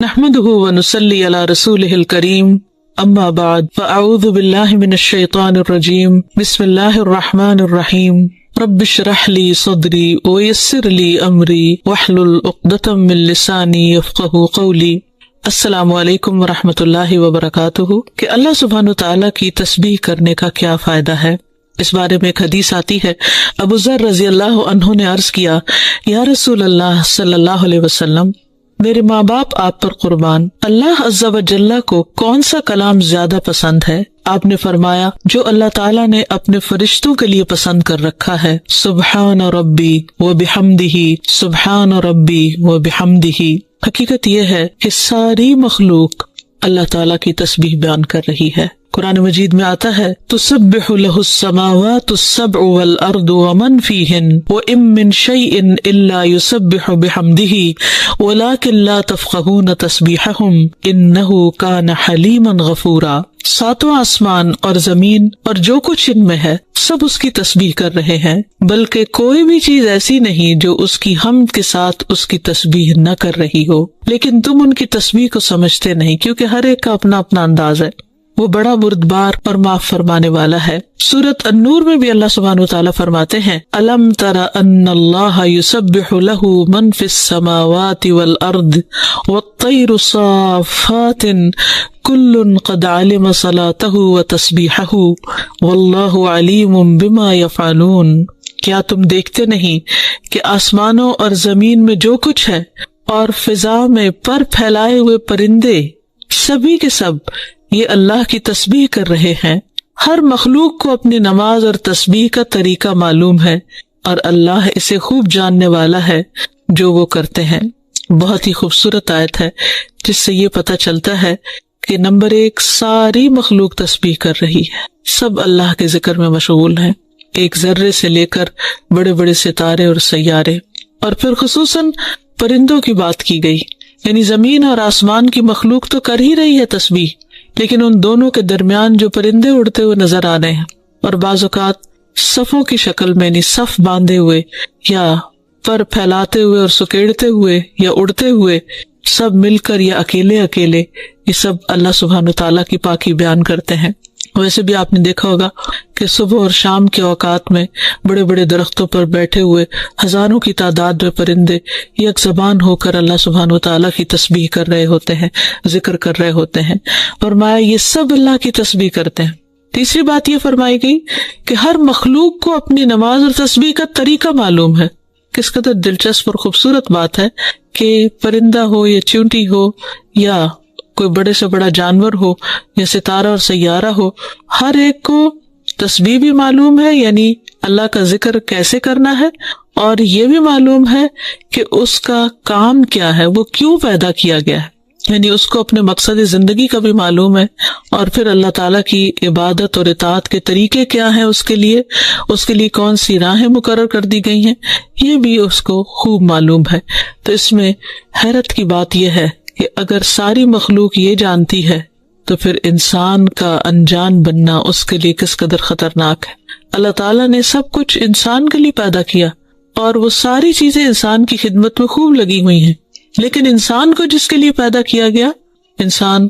نحمده ونصلي على رسوله الكريم اما بعد فاعوذ بالله من الشيطان الرجيم بسم الله الرحمن الرحيم رب اشرح لي صدري ويسر لي امري واحلل عقدة من لساني يفقهوا قولي۔ السلام علیکم ورحمۃ اللہ وبرکاتہ۔ کہ اللہ سبحانہ وتعالی کی تسبیح کرنے کا کیا فائدہ ہے، اس بارے میں ایک حدیث آتی ہے۔ ابو ذر رضی اللہ عنہ نے عرض کیا، یا رسول اللہ صلی اللہ علیہ وسلم، میرے ماں باپ آپ پر قربان، اللہ عز و جل کو کون سا کلام زیادہ پسند ہے؟ آپ نے فرمایا، جو اللہ تعالیٰ نے اپنے فرشتوں کے لیے پسند کر رکھا ہے، سبحان ربی و بحمدہ، سبحان ربی و بحمدہ۔ حقیقت یہ ہے کہ ساری مخلوق اللہ تعالیٰ کی تسبیح بیان کر رہی ہے۔ قرآن مجید میں آتا ہے، تسبح لہ السماوات السبع والارض ومن فیہن وان من شیء الا یسبح بحمدہ ولکن لا تفقہون تسبیحہم انہ کان حلیما غفورا۔ ساتوں آسمان اور زمین اور جو کچھ ان میں ہے سب اس کی تسبیح کر رہے ہیں، بلکہ کوئی بھی چیز ایسی نہیں جو اس کی حمد کے ساتھ اس کی تسبیح نہ کر رہی ہو، لیکن تم ان کی تسبیح کو سمجھتے نہیں، کیونکہ ہر ایک کا اپنا اپنا انداز ہے۔ وہ بڑا بردبار اور معاف فرمانے والا ہے۔ سورۃ النور میں بھی اللہ سبحانہ وتعالیٰ فرماتے ہیں، الم تر ان اللہ یسبح لہ من فی السماوات والارض والطیر صافات کل قد علم صلاتہ وتسبیحہ واللہ علیم بما یفعلون۔ کیا تم دیکھتے نہیں کہ آسمانوں اور زمین میں جو کچھ ہے اور فضا میں پر پھیلائے ہوئے پرندے سبھی کے سب یہ اللہ کی تسبیح کر رہے ہیں۔ ہر مخلوق کو اپنی نماز اور تسبیح کا طریقہ معلوم ہے اور اللہ اسے خوب جاننے والا ہے جو وہ کرتے ہیں۔ بہت ہی خوبصورت آیت ہے جس سے یہ پتہ چلتا ہے کہ نمبر ایک، ساری مخلوق تسبیح کر رہی ہے، سب اللہ کے ذکر میں مشغول ہیں، ایک ذرے سے لے کر بڑے بڑے ستارے اور سیارے۔ اور پھر خصوصاً پرندوں کی بات کی گئی، یعنی زمین اور آسمان کی مخلوق تو کر ہی رہی ہے تسبیح، لیکن ان دونوں کے درمیان جو پرندے اڑتے ہوئے نظر آ رہے ہیں اور بعض اوقات صفوں کی شکل میں، یعنی صف باندھے ہوئے یا پر پھیلاتے ہوئے اور سکیڑتے ہوئے یا اڑتے ہوئے، سب مل کر یا اکیلے اکیلے، یہ سب اللہ سبحانہ تعالیٰ کی پاکی بیان کرتے ہیں۔ ویسے بھی آپ نے دیکھا ہوگا کہ صبح اور شام کے اوقات میں بڑے بڑے درختوں پر بیٹھے ہوئے ہزاروں کی تعداد میں پرندے یک زبان ہو کر اللہ سبحانہ وتعالیٰ کی تسبیح کر رہے ہوتے ہیں، ذکر کر رہے ہوتے ہیں۔ فرمایا یہ سب اللہ کی تسبیح کرتے ہیں۔ تیسری بات یہ فرمائی گئی کہ ہر مخلوق کو اپنی نماز اور تسبیح کا طریقہ معلوم ہے۔ کس قدر دلچسپ اور خوبصورت بات ہے کہ پرندہ ہو یا چیونٹی ہو یا کوئی بڑے سے بڑا جانور ہو یا ستارہ اور سیارہ ہو، ہر ایک کو تسبیح بھی معلوم ہے، یعنی اللہ کا ذکر کیسے کرنا ہے، اور یہ بھی معلوم ہے کہ اس کا کام کیا ہے، وہ کیوں پیدا کیا گیا ہے، یعنی اس کو اپنے مقصد زندگی کا بھی معلوم ہے، اور پھر اللہ تعالیٰ کی عبادت اور اطاعت کے طریقے کیا ہیں، اس کے لیے کون سی راہیں مقرر کر دی گئی ہیں، یہ بھی اس کو خوب معلوم ہے۔ تو اس میں حیرت کی بات یہ ہے کہ اگر ساری مخلوق یہ جانتی ہے تو پھر انسان کا انجان بننا اس کے لیے کس قدر خطرناک ہے۔ اللہ تعالیٰ نے سب کچھ انسان کے لیے پیدا کیا اور وہ ساری چیزیں انسان کی خدمت میں خوب لگی ہوئی ہیں، لیکن انسان کو جس کے لیے پیدا کیا گیا، انسان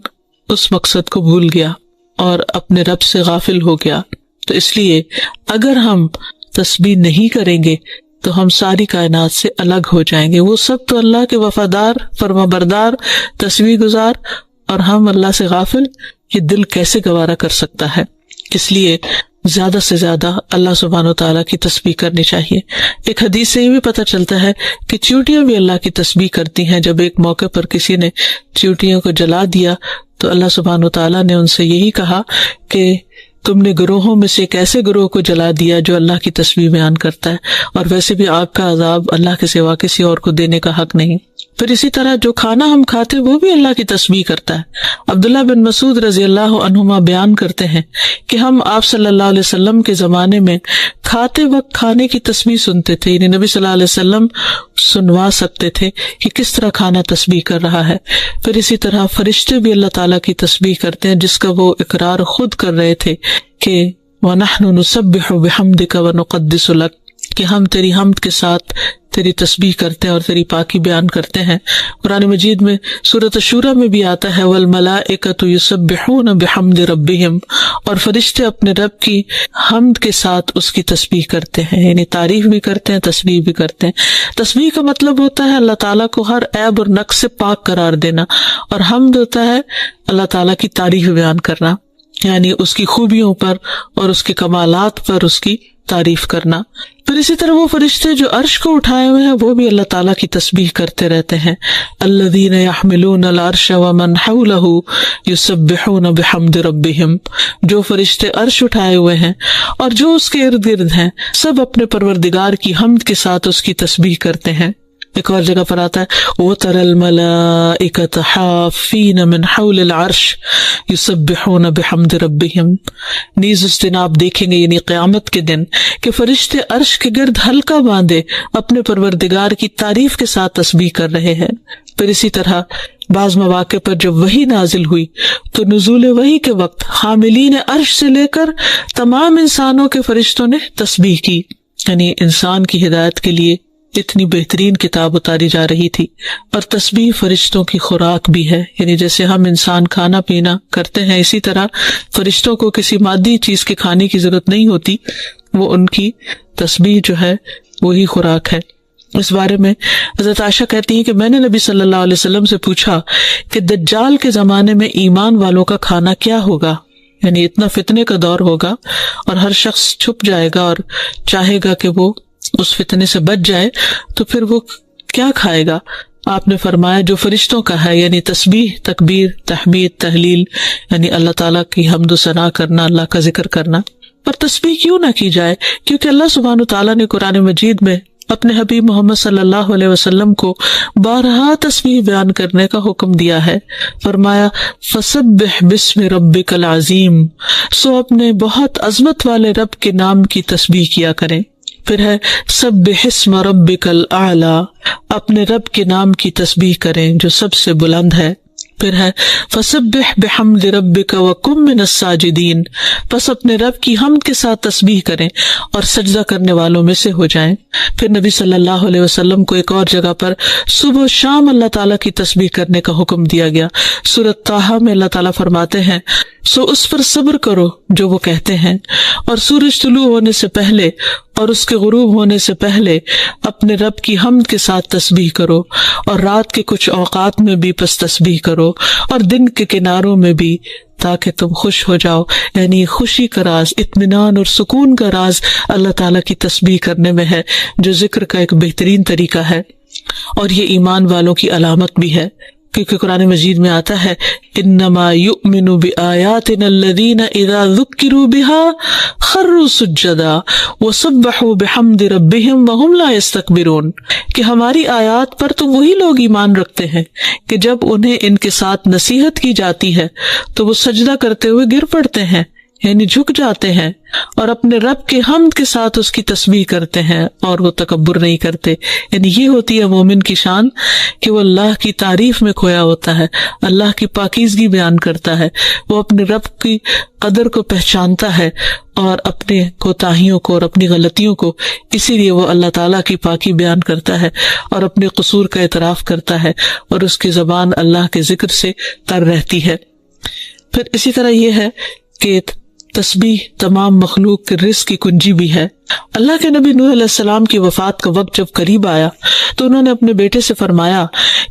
اس مقصد کو بھول گیا اور اپنے رب سے غافل ہو گیا۔ تو اس لیے اگر ہم تسبیح نہیں کریں گے تو ہم ساری کائنات سے الگ ہو جائیں گے۔ وہ سب تو اللہ کے وفادار، فرما بردار، تسبیح گزار، اور ہم اللہ سے غافل، یہ دل کیسے گوارا کر سکتا ہے؟ اس لیے زیادہ سے زیادہ اللہ سبحانہ وتعالیٰ کی تسبیح کرنی چاہیے۔ ایک حدیث سے یہ بھی پتہ چلتا ہے کہ چیونٹیاں بھی اللہ کی تسبیح کرتی ہیں۔ جب ایک موقع پر کسی نے چیونٹیوں کو جلا دیا تو اللہ سبحانہ وتعالیٰ نے ان سے یہی کہا کہ تم نے گروہوں میں سے ایک ایسے گروہ کو جلا دیا جو اللہ کی تسبیح بیان کرتا ہے، اور ویسے بھی آگ کا عذاب اللہ کے سوا کسی اور کو دینے کا حق نہیں۔ پھر اسی طرح جو کھانا ہم کھاتے وہ بھی اللہ کی تسبیح کرتا ہے۔ عبداللہ بن مسعود رضی اللہ عنہما بیان کرتے ہیں کہ ہم آپ صلی اللہ علیہ وسلم کے زمانے میں کھاتے وقت کھانے کی تسبیح سنتے تھے، یعنی نبی صلی اللہ علیہ وسلم سنوا سکتے تھے کہ کس طرح کھانا تسبیح کر رہا ہے۔ پھر اسی طرح فرشتے بھی اللہ تعالیٰ کی تسبیح کرتے ہیں، جس کا وہ اقرار خود کر رہے تھے کہ وَنَحْنُ نُسَبِّحُ بِحَمْدِكَ وَنُقَدِّسُ لَكَ، کہ ہم تیری حمد کے ساتھ تیری تسبیح کرتے ہیں اور تیری پاکی بیان کرتے ہیں۔ قرآن مجید میں سورۃ الشورى میں بھی آتا ہے والملائکۃ یسبحون بحمد ربہم، اور فرشتے اپنے رب کی حمد کے ساتھ اس کی تسبیح کرتے ہیں، یعنی تعریف بھی کرتے ہیں، تسبیح بھی کرتے ہیں۔ تسبیح کا مطلب ہوتا ہے اللہ تعالیٰ کو ہر عیب اور نقص سے پاک قرار دینا، اور حمد ہوتا ہے اللہ تعالیٰ کی تعریف بیان کرنا، یعنی اس کی خوبیوں پر اور اس کے کمالات پر اس کی تعریف کرنا۔ پھر اسی طرح وہ فرشتے جو عرش کو اٹھائے ہوئے ہیں وہ بھی اللہ تعالیٰ کی تسبیح کرتے رہتے ہیں۔ الذین یحملون العرش ومن حولہ یسبحون بحمد ربہم، جو فرشتے عرش اٹھائے ہوئے ہیں اور جو اس کے ارد گرد ہیں سب اپنے پروردگار کی حمد کے ساتھ اس کی تسبیح کرتے ہیں۔ ایک اور جگہ پر آتا ہے وَتَرَى الْمَلَائِكَةَ حَافِّينَ مِنْ حَوْلِ الْعَرْشِ يُسَبِّحُونَ بِحَمْدِ رَبِّهِمْ، نیز اس دن آپ دیکھیں گے یعنی قیامت کے دن کہ فرشتے عرش کے گرد حلقہ باندھے اپنے پروردگار کی تعریف کے ساتھ تسبیح کر رہے ہیں۔ پھر اسی طرح بعض مواقع پر جب وحی نازل ہوئی تو نزول وحی کے وقت حاملین عرش سے لے کر تمام انسانوں کے فرشتوں نے تسبیح کی، یعنی انسان کی ہدایت کے لیے اتنی بہترین کتاب اتاری جا رہی تھی۔ اور تسبیح فرشتوں کی خوراک بھی ہے، یعنی جیسے ہم انسان کھانا پینا کرتے ہیں اسی طرح فرشتوں کو کسی مادی چیز کے کھانے کی ضرورت نہیں ہوتی، وہ ان کی تسبیح جو ہے وہی خوراک ہے۔ اس بارے میں حضرت عائشہ کہتی ہیں کہ میں نے نبی صلی اللہ علیہ وسلم سے پوچھا کہ دجال کے زمانے میں ایمان والوں کا کھانا کیا ہوگا، یعنی اتنا فتنے کا دور ہوگا اور ہر شخص چھپ جائے گا اور چاہے گا کہ وہ اس فتنے سے بچ جائے، تو پھر وہ کیا کھائے گا؟ آپ نے فرمایا جو فرشتوں کا ہے، یعنی تسبیح، تکبیر، تحمید، تحلیل، یعنی اللہ تعالیٰ کی حمد و ثنا کرنا، اللہ کا ذکر کرنا۔ پر تسبیح کیوں نہ کی جائے؟ کیونکہ اللہ سبحانہ تعالیٰ نے قرآن مجید میں اپنے حبیب محمد صلی اللہ علیہ وسلم کو بارہا تسبیح بیان کرنے کا حکم دیا ہے۔ فرمایا فسبح باسم ربک العظیم، سو اپنے بہت عظمت والے رب کے نام کی تسبیح کیا کریں۔ پھر ہے سبح اسم ربک الاعلی، اپنے رب کے نام کی تسبیح کریں جو سب سے بلند ہے۔ پھر ہے فسبح بحمد ربک وکن من الساجدین، پس اپنے رب کی حمد کے ساتھ تسبیح کریں اور سجدہ کرنے والوں میں سے ہو جائیں۔ پھر نبی صلی اللہ علیہ وسلم کو ایک اور جگہ پر صبح و شام اللہ تعالیٰ کی تسبیح کرنے کا حکم دیا گیا۔ سورۃ طٰہٰ میں اللہ تعالیٰ فرماتے ہیں سو اس پر صبر کرو جو وہ کہتے ہیں، اور سورج طلوع ہونے سے پہلے اور اس کے غروب ہونے سے پہلے اپنے رب کی حمد کے ساتھ تسبیح کرو، اور رات کے کچھ اوقات میں بھی پس تسبیح کرو، اور دن کے کناروں میں بھی، تاکہ تم خوش ہو جاؤ۔ یعنی خوشی کا راز، اطمینان اور سکون کا راز اللہ تعالیٰ کی تسبیح کرنے میں ہے، جو ذکر کا ایک بہترین طریقہ ہے، اور یہ ایمان والوں کی علامت بھی ہے، کیونکہ قرآن مجید میں آتا ہے انما یؤمن بآیاتنا الذین اذا ذکروا بها خروا سجدا وسبحوا بحمد ربهم وهم لا یستکبرون، کہ ہماری آیات پر تو وہی لوگ ایمان رکھتے ہیں کہ جب انہیں ان کے ساتھ نصیحت کی جاتی ہے تو وہ سجدہ کرتے ہوئے گر پڑتے ہیں، یعنی جھک جاتے ہیں، اور اپنے رب کے حمد کے ساتھ اس کی تسبیح کرتے ہیں اور وہ تکبر نہیں کرتے۔ یعنی یہ ہوتی ہے مومن کی شان کہ وہ اللہ کی تعریف میں کھویا ہوتا ہے، اللہ کی پاکیزگی بیان کرتا ہے، وہ اپنے رب کی قدر کو پہچانتا ہے اور اپنے کوتاہیوں کو اور اپنی غلطیوں کو، اسی لیے وہ اللہ تعالیٰ کی پاکی بیان کرتا ہے اور اپنے قصور کا اعتراف کرتا ہے، اور اس کی زبان اللہ کے ذکر سے تر رہتی ہے۔ پھر اسی طرح یہ ہے کہ تسبیح تمام مخلوق کے رزق کی کنجی بھی ہے۔ اللہ کے نبی نوح علیہ السلام کی وفات کا وقت جب قریب آیا تو انہوں نے اپنے بیٹے سے فرمایا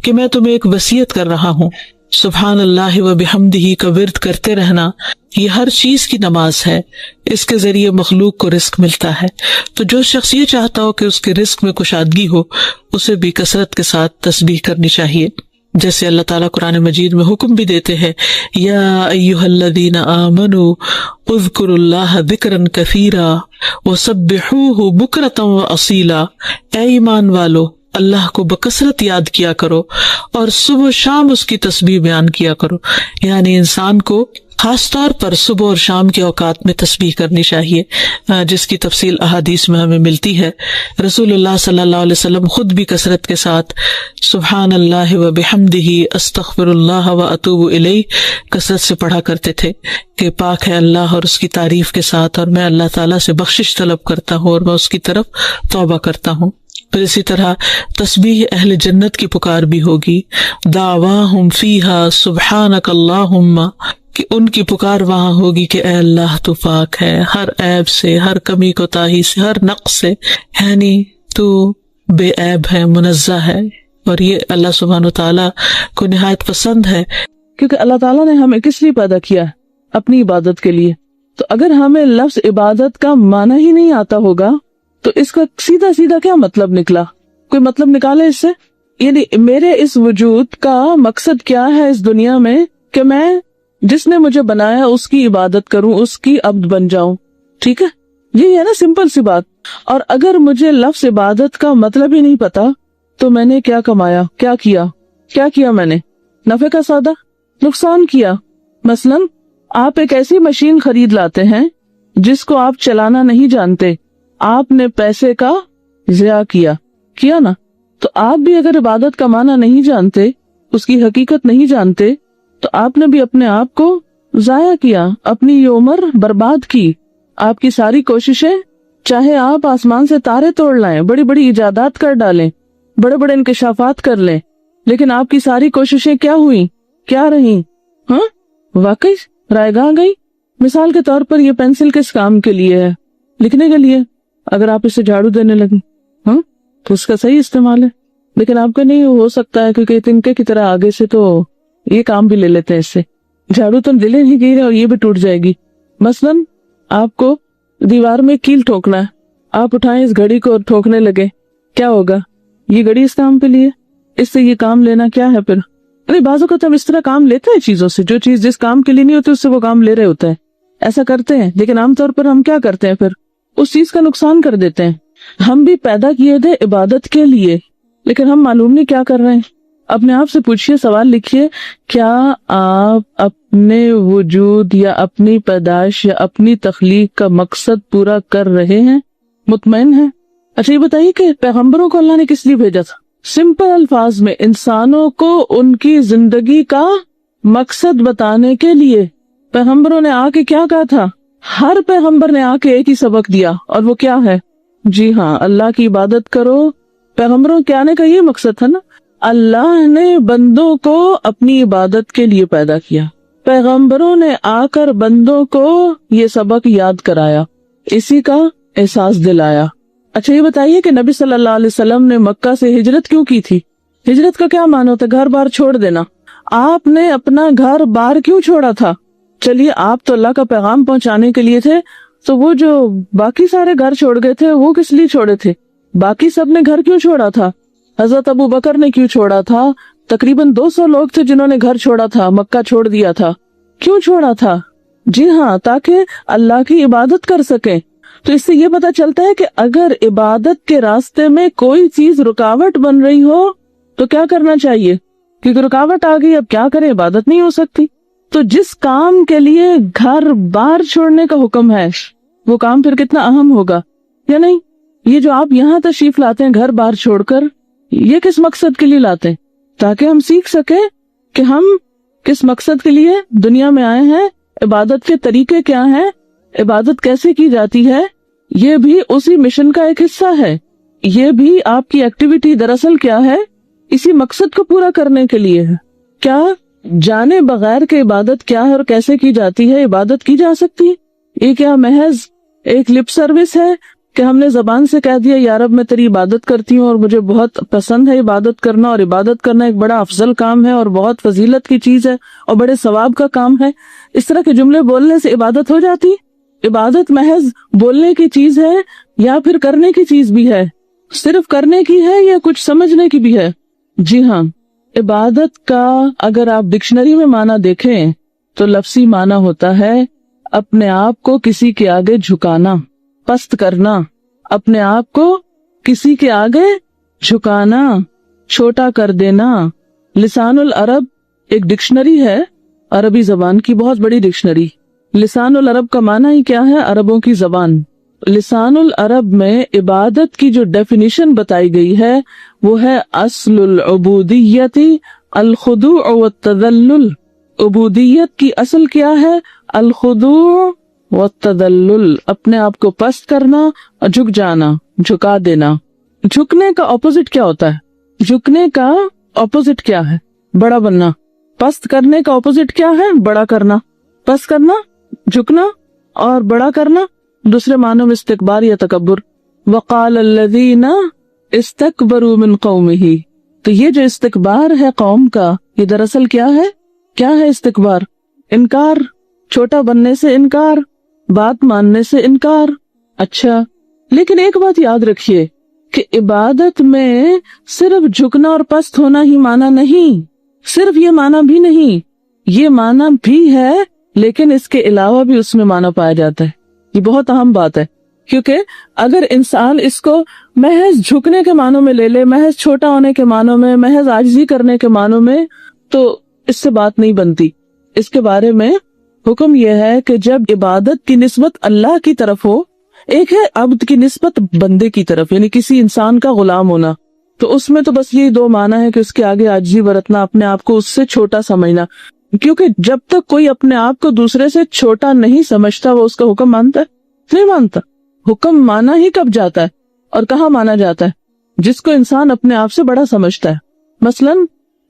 کہ میں تمہیں ایک وصیت کر رہا ہوں، سبحان اللہ و بحمدہ کا ورد کرتے رہنا، یہ ہر چیز کی نماز ہے، اس کے ذریعے مخلوق کو رزق ملتا ہے، تو جو شخص یہ چاہتا ہو کہ اس کے رزق میں کشادگی ہو اسے بھی کثرت کے ساتھ تسبیح کرنی چاہیے۔ جیسے اللہ تعالیٰ قرآن مجید میں حکم بھی دیتے ہیں یا ایھا الذین آمنوا اذکروا اللہ ذکرا کثیرا وسبحوہ بکرۃ واصیلا، اے ایمان والو اللہ کو بکثرت یاد کیا کرو اور صبح و شام اس کی تسبیح بیان کیا کرو۔ یعنی انسان کو خاص طور پر صبح اور شام کے اوقات میں تسبیح کرنی چاہیے، جس کی تفصیل احادیث میں ہمیں ملتی ہے۔ رسول اللہ صلی اللہ علیہ وسلم خود بھی کثرت کے ساتھ سبحان اللہ و بحمدہ استغفر اللہ و اتوب الیہ کثرت سے پڑھا کرتے تھے کہ پاک ہے اللہ اور اس کی تعریف کے ساتھ، اور میں اللہ تعالیٰ سے بخشش طلب کرتا ہوں اور میں اس کی طرف توبہ کرتا ہوں۔ پھر اسی طرح تسبیح اہل جنت کی پکار بھی ہوگی، دعواہم فیہا سبحانک اللہم، کہ ان کی پکار وہاں ہوگی کہ اے اللہ تو پاک ہے ہر عیب سے، ہر کمی کوتاہی سے، ہر نقص سے، یعنی تو بے عیب ہے، منزہ ہے۔ اور یہ اللہ سبحانہ وتعالیٰ کو نہایت پسند ہے، کیونکہ اللہ تعالیٰ نے ہمیں کس لیے پیدا کیا ہے؟ اپنی عبادت کے لیے۔ تو اگر ہمیں لفظ عبادت کا معنی ہی نہیں آتا ہوگا تو اس کا سیدھا سیدھا کیا مطلب نکلا؟ کوئی مطلب نکالے اس سے؟ یعنی میرے اس وجود کا مقصد کیا ہے اس دنیا میں کہ میں جس نے مجھے بنایا اس کی عبادت کروں، اس کی عبد بن جاؤں، ٹھیک ہے؟ یہی ہے نا سمپل سی بات۔ اور اگر مجھے لفظ عبادت کا مطلب ہی نہیں پتا تو میں نے کیا کمایا، کیا کیا میں نے؟ نفع کا سودا، نقصان کیا۔ مثلاً آپ ایک ایسی مشین خرید لاتے ہیں جس کو آپ چلانا نہیں جانتے، آپ نے پیسے کا ضیاع کیا نا۔ تو آپ بھی اگر عبادت کا معنی نہیں جانتے، اس کی حقیقت نہیں جانتے، تو آپ نے بھی اپنے آپ کو ضائع کیا، اپنی یہ عمر برباد کی۔ آپ کی ساری کوششیں، چاہے آپ آسمان سے تارے توڑ لائیں، بڑی بڑی ایجادات کر ڈالیں، بڑے بڑے انکشافات کر لیں، لیکن آپ کی ساری کوششیں کیا ہوئیں، کیا رہیں؟ واقعی رائے گاہ گئی۔ مثال کے طور پر یہ پینسل کس کام کے لیے ہے؟ لکھنے کے لیے۔ اگر آپ اسے جھاڑو دینے لگیں تو اس کا صحیح استعمال ہے، لیکن آپ کا نہیں ہو سکتا ہے کیونکہ تنکے کی طرح آگے سے تو یہ کام بھی لے لیتے ہیں اس سے، جھاڑو تو دلے نہیں گئی اور یہ بھی ٹوٹ جائے گی۔ مثلاً آپ کو دیوار میں کیل ٹھوکنا ہے، آپ اٹھائیں اس گھڑی کو اور ٹھوکنے لگے، کیا ہوگا؟ یہ گھڑی اس کام پہ لیے، اس سے یہ کام لینا کیا ہے پھر؟ ارے بعض اوقات ہم اس طرح کام لیتے ہیں چیزوں سے، جو چیز جس کام کے لیے نہیں ہوتی اس سے وہ کام لے رہے ہوتے ہیں، ایسا کرتے ہیں، لیکن عام طور پر ہم کیا کرتے ہیں پھر؟ اس چیز کا نقصان کر دیتے ہیں۔ ہم بھی پیدا کیے تھے عبادت کے لیے، لیکن ہم معلوم نہیں کیا کر رہے ہیں۔ اپنے آپ سے پوچھئے، سوال لکھیے، کیا آپ اپنے وجود یا اپنی پیدائش یا اپنی تخلیق کا مقصد پورا کر رہے ہیں؟ مطمئن ہیں؟ اچھا یہ بتائیے کہ پیغمبروں کو اللہ نے کس لیے بھیجا تھا؟ سمپل الفاظ میں انسانوں کو ان کی زندگی کا مقصد بتانے کے لیے۔ پیغمبروں نے آ کے کیا کہا تھا؟ ہر پیغمبر نے آ کے ایک ہی سبق دیا، اور وہ کیا ہے؟ جی ہاں، اللہ کی عبادت کرو۔ پیغمبروں کے آنے کا یہ مقصد تھا نا، اللہ نے بندوں کو اپنی عبادت کے لیے پیدا کیا، پیغمبروں نے آ کر بندوں کو یہ سبق یاد کرایا، اسی کا احساس دلایا۔ اچھا یہ بتائیے کہ نبی صلی اللہ علیہ وسلم نے مکہ سے ہجرت کیوں کی تھی؟ ہجرت کا کیا معنی ہوتا ہے؟ گھر بار چھوڑ دینا۔ آپ نے اپنا گھر بار کیوں چھوڑا تھا؟ چلیے آپ تو اللہ کا پیغام پہنچانے کے لیے تھے، تو وہ جو باقی سارے گھر چھوڑ گئے تھے وہ کس لیے چھوڑے تھے؟ باقی سب نے گھر کیوں چھوڑا تھا؟ حضرت ابو بکر نے کیوں چھوڑا تھا؟ تقریباً 200 لوگ تھے جنہوں نے گھر چھوڑا تھا، مکہ چھوڑ دیا تھا۔ کیوں چھوڑا تھا؟ جی ہاں، تاکہ اللہ کی عبادت کر سکیں۔ تو اس سے یہ پتہ چلتا ہے کہ اگر عبادت کے راستے میں کوئی چیز رکاوٹ بن رہی ہو تو کیا کرنا چاہیے؟ کیونکہ رکاوٹ آ گئی، اب کیا کریں، عبادت نہیں ہو سکتی۔ تو جس کام کے لیے گھر بار چھوڑنے کا حکم ہے وہ کام پھر کتنا اہم ہوگا یا نہیں؟ یہ جو آپ یہاں تشریف لاتے ہیں گھر بار چھوڑ کر، یہ کس مقصد کے لیے لاتے ہیں؟ تاکہ ہم سیکھ سکیں کہ ہم کس مقصد کے لیے دنیا میں آئے ہیں، عبادت کے طریقے کیا ہیں، عبادت کیسے کی جاتی ہے۔ یہ بھی اسی مشن کا ایک حصہ ہے، یہ بھی آپ کی ایکٹیویٹی دراصل کیا ہے، اسی مقصد کو پورا کرنے کے لیے ہے۔ کیا جانے بغیر کہ عبادت کیا ہے اور کیسے کی جاتی ہے عبادت کی جا سکتی؟ یہ کیا محض ایک لپ سروس ہے کہ ہم نے زبان سے کہہ دیا یا رب میں تیری عبادت کرتی ہوں اور مجھے بہت پسند ہے عبادت کرنا، اور عبادت کرنا ایک بڑا افضل کام ہے اور بہت فضیلت کی چیز ہے اور بڑے ثواب کا کام ہے؟ اس طرح کے جملے بولنے سے عبادت ہو جاتی؟ عبادت محض بولنے کی چیز ہے یا پھر کرنے کی چیز بھی ہے؟ صرف کرنے کی ہے یا کچھ سمجھنے کی بھی ہے؟ جی ہاں، عبادت کا اگر آپ ڈکشنری میں معنی دیکھیں تو لفظی معنی ہوتا ہے اپنے آپ کو کسی کے آگے جھکانا، پست کرنا، اپنے آپ کو کسی کے آگے جھکانا، چھوٹا کر دینا۔ لسان العرب ایک ڈکشنری ہے، عربی زبان کی بہت بڑی ڈکشنری۔ لسان العرب کا معنی ہی کیا ہے؟ عربوں کی زبان۔ لسان العرب میں عبادت کی جو ڈیفینیشن بتائی گئی ہے وہ ہے اصل العبودیت الخضوع والتذلل۔ عبودیت کی اصل کیا ہے؟ الخضوع والتذلل، اپنے آپ کو پست کرنا اور جھک جانا، جھکا دینا۔ جھکنے کا اپوزٹ کیا ہوتا ہے؟ جھکنے کا اپوزٹ کیا ہے؟ بڑا بننا. پست کرنے کا اپوزٹ کیا ہے؟ بڑا کرنا. پست کرنا جھکنا اور بڑا کرنا دوسرے معنوں میں استکبار یا تکبر. وقال الذین استکبروا من قومہ، تو یہ جو استکبار ہے قوم کا، یہ دراصل کیا ہے استکبار؟ انکار، چھوٹا بننے سے انکار، بات ماننے سے انکار. اچھا، لیکن ایک بات یاد رکھیے کہ عبادت میں صرف جھکنا اور پست ہونا ہی معنی نہیں، صرف یہ معنی بھی نہیں، یہ معنی بھی ہے لیکن اس کے علاوہ بھی اس میں معنی پایا جاتا ہے. یہ بہت اہم بات ہے، کیونکہ اگر انسان اس کو محض جھکنے کے معنوں میں لے لے، محض چھوٹا ہونے کے معنوں میں، محض عاجزی کرنے کے معنوں میں، تو اس سے بات نہیں بنتی. اس کے بارے میں حکم یہ ہے کہ جب عبادت کی نسبت اللہ کی طرف ہو، ایک ہے عبد کی نسبت بندے کی طرف، یعنی کسی انسان کا غلام ہونا، تو اس میں تو بس یہ دو معنی ہے کہ اس کے آگے عاجزی برتنا، اپنے آپ کو اس سے چھوٹا سمجھنا. کیونکہ جب تک کوئی اپنے آپ کو دوسرے سے چھوٹا نہیں سمجھتا وہ اس کا حکم مانتا ہے؟ نہیں مانتا. حکم مانا ہی کب جاتا ہے اور کہاں مانا جاتا ہے؟ جس کو انسان اپنے آپ سے بڑا سمجھتا ہے. مثلاً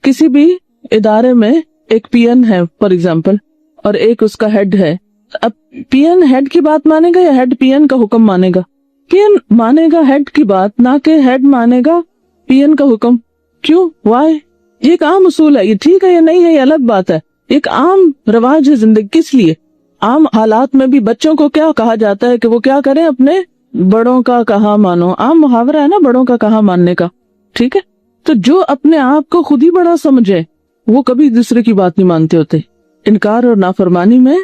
کسی بھی ادارے میں ایک پی این ہے فار ایگزامپل، اور ایک اس کا ہیڈ ہے. اب پی این ہیڈ کی بات مانے گا یا ہیڈ پی این کا حکم مانے گا؟ پی این مانے گا ہیڈ کی بات، نہ کہ ہیڈ مانے گا پی این کا حکم. کیوں؟ وائی؟ یہ ایک عام اصول ہے. یہ ٹھیک ہے یا نہیں ہے یہ الگ بات ہے، ایک عام رواج ہے زندگی. کس لیے؟ عام حالات میں بھی بچوں کو کیا کہا جاتا ہے کہ وہ کیا کریں؟ اپنے بڑوں کا کہا مانو. عام محاورہ ہے نا بڑوں کا کہا ماننے کا. ٹھیک ہے، تو جو اپنے آپ کو خود ہی بڑا سمجھے وہ کبھی دوسرے کی بات نہیں مانتے ہوتے. انکار اور نافرمانی میں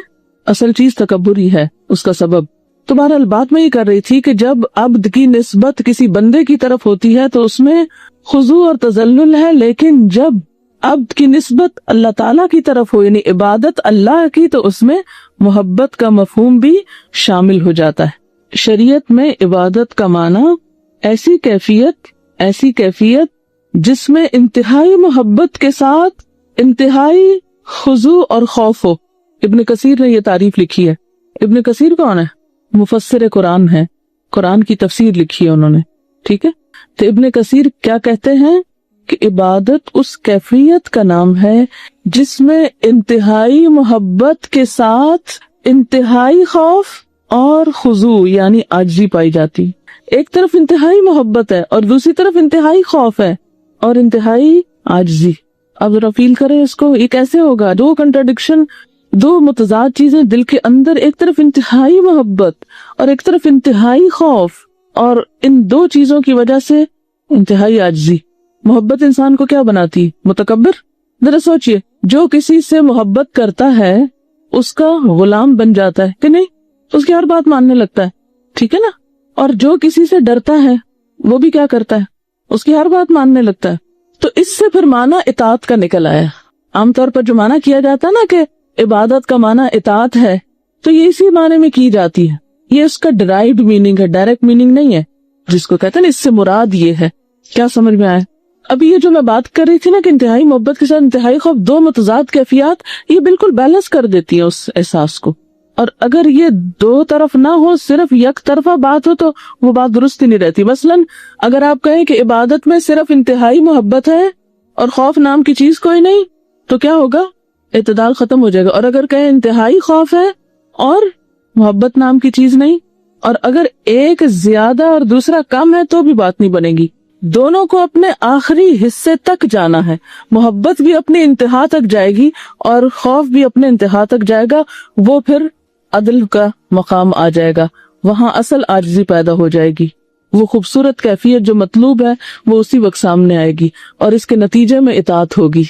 اصل چیز تکبر ہی ہے اس کا سبب. تو بہرحال بات میں یہ کر رہی تھی کہ جب عبد کی نسبت کسی بندے کی طرف ہوتی ہے تو اس میں خضوع اور تذلل ہے، لیکن جب عبد کی نسبت اللہ تعالیٰ کی طرف ہو، یعنی عبادت اللہ کی، تو اس میں محبت کا مفہوم بھی شامل ہو جاتا ہے. شریعت میں عبادت کا معنی ایسی کیفیت جس میں انتہائی محبت کے ساتھ انتہائی خضوع اور خوف ہو. ابن کثیر نے یہ تعریف لکھی ہے. ابن کثیر کون ہے؟ مفسر قرآن ہے، قرآن کی تفسیر لکھی ہے انہوں نے. ٹھیک ہے، تو ابن کثیر کیا کہتے ہیں کہ عبادت اس کیفیت کا نام ہے جس میں انتہائی محبت کے ساتھ انتہائی خوف اور خضوع یعنی عاجزی پائی جاتی. ایک طرف انتہائی محبت ہے اور دوسری طرف انتہائی خوف ہے اور انتہائی عاجزی. اب ذرا فیل کریں اس کو، یہ کیسے ہوگا؟ دو کنٹراڈکشن، دو متضاد چیزیں دل کے اندر، ایک طرف انتہائی محبت اور ایک طرف انتہائی خوف، اور ان دو چیزوں کی وجہ سے انتہائی عاجزی. محبت انسان کو کیا بناتی؟ متکبر. ذرا سوچئے، جو کسی سے محبت کرتا ہے اس کا غلام بن جاتا ہے کہ نہیں؟ اس کی ہر بات ماننے لگتا ہے. ٹھیک ہے نا؟ اور جو کسی سے ڈرتا ہے وہ بھی کیا کرتا ہے؟ اس کی ہر بات ماننے لگتا ہے. تو اس سے پھر معنی اطاعت کا نکل آیا. عام طور پر جو معنی کیا جاتا ہے نا کہ عبادت کا معنی اطاعت ہے، تو یہ اسی معنی میں کی جاتی ہے. یہ اس کا ڈرائیوڈ میننگ ہے، ڈائریکٹ میننگ نہیں ہے جس کو کہتے ہیں نا اس سے مراد یہ ہے. کیا سمجھ میں آئے؟ ابھی یہ جو میں بات کر رہی تھی نا کہ انتہائی محبت کے ساتھ انتہائی خوف، دو متضاد کیفیات، یہ بالکل بیلنس کر دیتی ہیں اس احساس کو. اور اگر یہ دو طرف نہ ہو، صرف یک طرفہ بات ہو، تو وہ بات درست ہی نہیں رہتی. مثلاً اگر آپ کہیں کہ عبادت میں صرف انتہائی محبت ہے اور خوف نام کی چیز کوئی نہیں، تو کیا ہوگا؟ اعتدال ختم ہو جائے گا. اور اگر کہیں انتہائی خوف ہے اور محبت نام کی چیز نہیں، اور اگر ایک زیادہ اور دوسرا کم ہے، تو بھی بات نہیں بنے گی. دونوں کو اپنے آخری حصے تک جانا ہے. محبت بھی اپنی انتہا تک جائے گی اور خوف بھی اپنے انتہا تک جائے گا. وہ پھر عدل کا مقام آ جائے گا، وہاں اصل عاجزی پیدا ہو جائے گی. وہ خوبصورت کیفیت جو مطلوب ہے وہ اسی وقت سامنے آئے گی، اور اس کے نتیجے میں اطاعت ہوگی.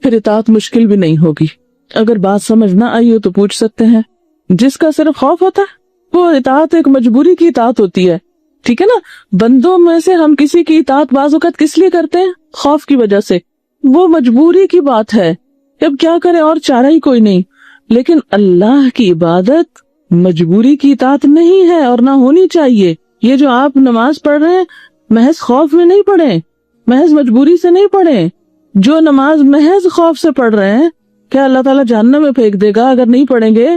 پھر اطاعت مشکل بھی نہیں ہوگی. اگر بات سمجھ نہ آئی ہو تو پوچھ سکتے ہیں. جس کا صرف خوف ہوتا ہے وہ اطاعت ایک مجبوری کی اطاعت ہوتی ہے. ٹھیک ہے نا؟ بندوں میں سے ہم کسی کی اطاعت بعض اوقات کس لیے کرتے ہیں؟ خوف کی وجہ سے. وہ مجبوری کی بات ہے، اب کیا کرے، اور چارہ ہی کوئی نہیں. لیکن اللہ کی عبادت مجبوری کی اطاعت نہیں ہے اور نہ ہونی چاہیے. یہ جو آپ نماز پڑھ رہے ہیں محض خوف میں نہیں پڑھیں، محض مجبوری سے نہیں پڑھیں. جو نماز محض خوف سے پڑھ رہے ہیں، کیا اللہ تعالیٰ جہنم میں پھینک دے گا اگر نہیں پڑھیں گے؟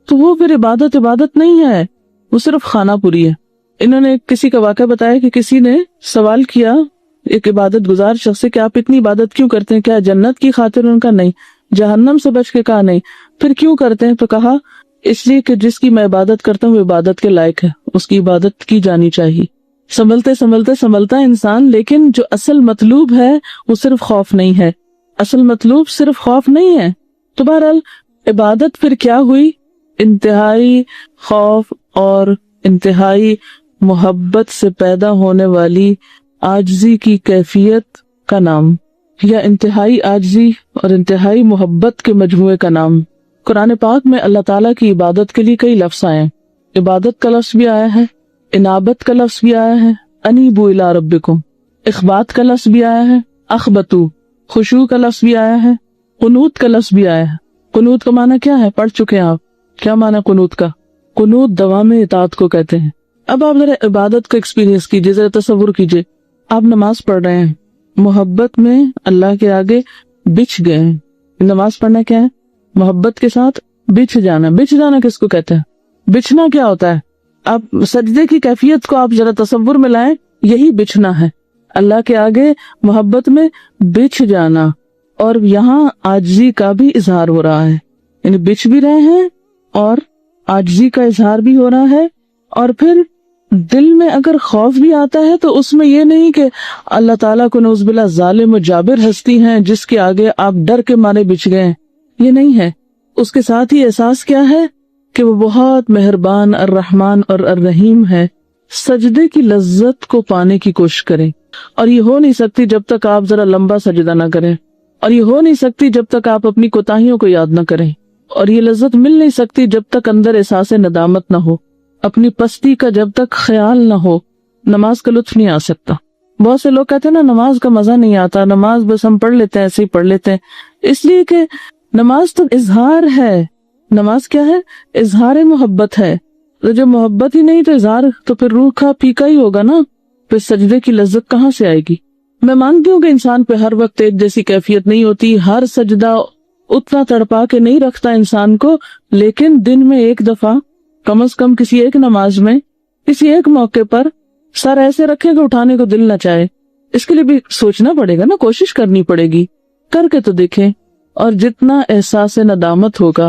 تو وہ پھر عبادت نہیں ہے، وہ صرف خانہ پوری ہے. انہوں نے کسی کا واقعہ بتایا کہ کسی نے سوال کیا ایک عبادت گزار شخص سے کہ آپ اتنی عبادت کیوں کرتے ہیں؟ کیا جنت کی خاطر؟ ان کا نہیں. جہنم سے بچ کے کہا نہیں. پھر کیوں کرتے ہیں؟ تو کہا اس لیے کہ جس کی میں عبادت کرتا ہوں وہ عبادت کے لائق ہے، اس کی عبادت کی جانی چاہیے. سنبھلتا ہے انسان، لیکن جو اصل مطلوب ہے وہ صرف خوف نہیں ہے. اصل مطلوب صرف خوف نہیں ہے. تو بہرحال عبادت پھر کیا ہوئی؟ انتہائی خوف اور انتہائی محبت سے پیدا ہونے والی عاجزی کی کیفیت کا نام، یا انتہائی عاجزی اور انتہائی محبت کے مجموعے کا نام. قرآن پاک میں اللہ تعالیٰ کی عبادت کے لیے کئی لفظ آئے ہیں. عبادت کا لفظ بھی آیا ہے، انابت کا لفظ بھی آیا ہے، انیبوا الی ربکم، اخبات کا لفظ بھی آیا ہے، اخبتو، خشوع کا لفظ بھی آیا ہے، قنوت کا لفظ بھی آیا ہے. قنوت کا معنی کیا ہے؟ پڑھ چکے ہیں آپ. کیا معنی قنوت کا؟ قنوت دوام اطاعت کو کہتے ہیں. اب آپ ذرا عبادت کا ایکسپیرینس کیجئے، ذرا تصور کیجئے آپ نماز پڑھ رہے ہیں، محبت میں اللہ کے آگے بچھ گئے ہیں. نماز پڑھنا کیا ہے؟ محبت کے ساتھ بچھ جانا. بچھ جانا کس کو کہتے ہیں؟ بچھنا کیا ہوتا ہے؟ آپ سجدے کی کیفیت کو آپ ذرا تصور میں لائیں، یہی بچھنا ہے. اللہ کے آگے محبت میں بچھ جانا. اور یہاں عاجزی کا بھی اظہار ہو رہا ہے، یعنی بچھ بھی رہے ہیں اور عاجزی کا اظہار بھی ہو رہا ہے. اور پھر دل میں اگر خوف بھی آتا ہے تو اس میں یہ نہیں کہ اللہ تعالیٰ کو نعوذ باللہ ظالم و جابر ہستی ہیں جس کے آگے آپ ڈر کے مارے بچھ گئے ہیں، یہ نہیں ہے. اس کے ساتھ ہی احساس کیا ہے کہ وہ بہت مہربان الرحمن اور الرحیم ہے. سجدے کی لذت کو پانے کی کوشش کریں، اور یہ ہو نہیں سکتی جب تک آپ ذرا لمبا سجدہ نہ کریں، اور یہ ہو نہیں سکتی جب تک آپ اپنی کوتاہیوں کو یاد نہ کریں، اور یہ لذت مل نہیں سکتی جب تک اندر احساس ندامت نہ ہو، اپنی پستی کا جب تک خیال نہ ہو. نماز کا لطف نہیں آ سکتا. بہت سے لوگ کہتے ہیں نا نماز کا مزہ نہیں آتا، نماز بس ہم پڑھ لیتے ہیں، ایسے ہی پڑھ لیتے ہیں. اس لیے کہ نماز تو اظہار ہے. نماز کیا ہے؟ اظہار محبت ہے. تو جب محبت ہی نہیں تو اظہار تو پھر روح کا پھیکا ہی ہوگا نا. پھر سجدے کی لذت کہاں سے آئے گی؟ میں مانتی ہوں کہ انسان پہ ہر وقت ایک جیسی کیفیت نہیں ہوتی، ہر سجدہ اتنا تڑپا کے نہیں رکھتا انسان کو، لیکن دن میں ایک دفعہ کم از کم کسی ایک نماز میں کسی ایک موقع پر سر ایسے رکھے کہ اٹھانے کو دل نہ چاہے. اس کے لیے بھی سوچنا پڑے گا نا، کوشش کرنی پڑے گی. کر کے تو دیکھیں. اور جتنا احساس ندامت ہوگا،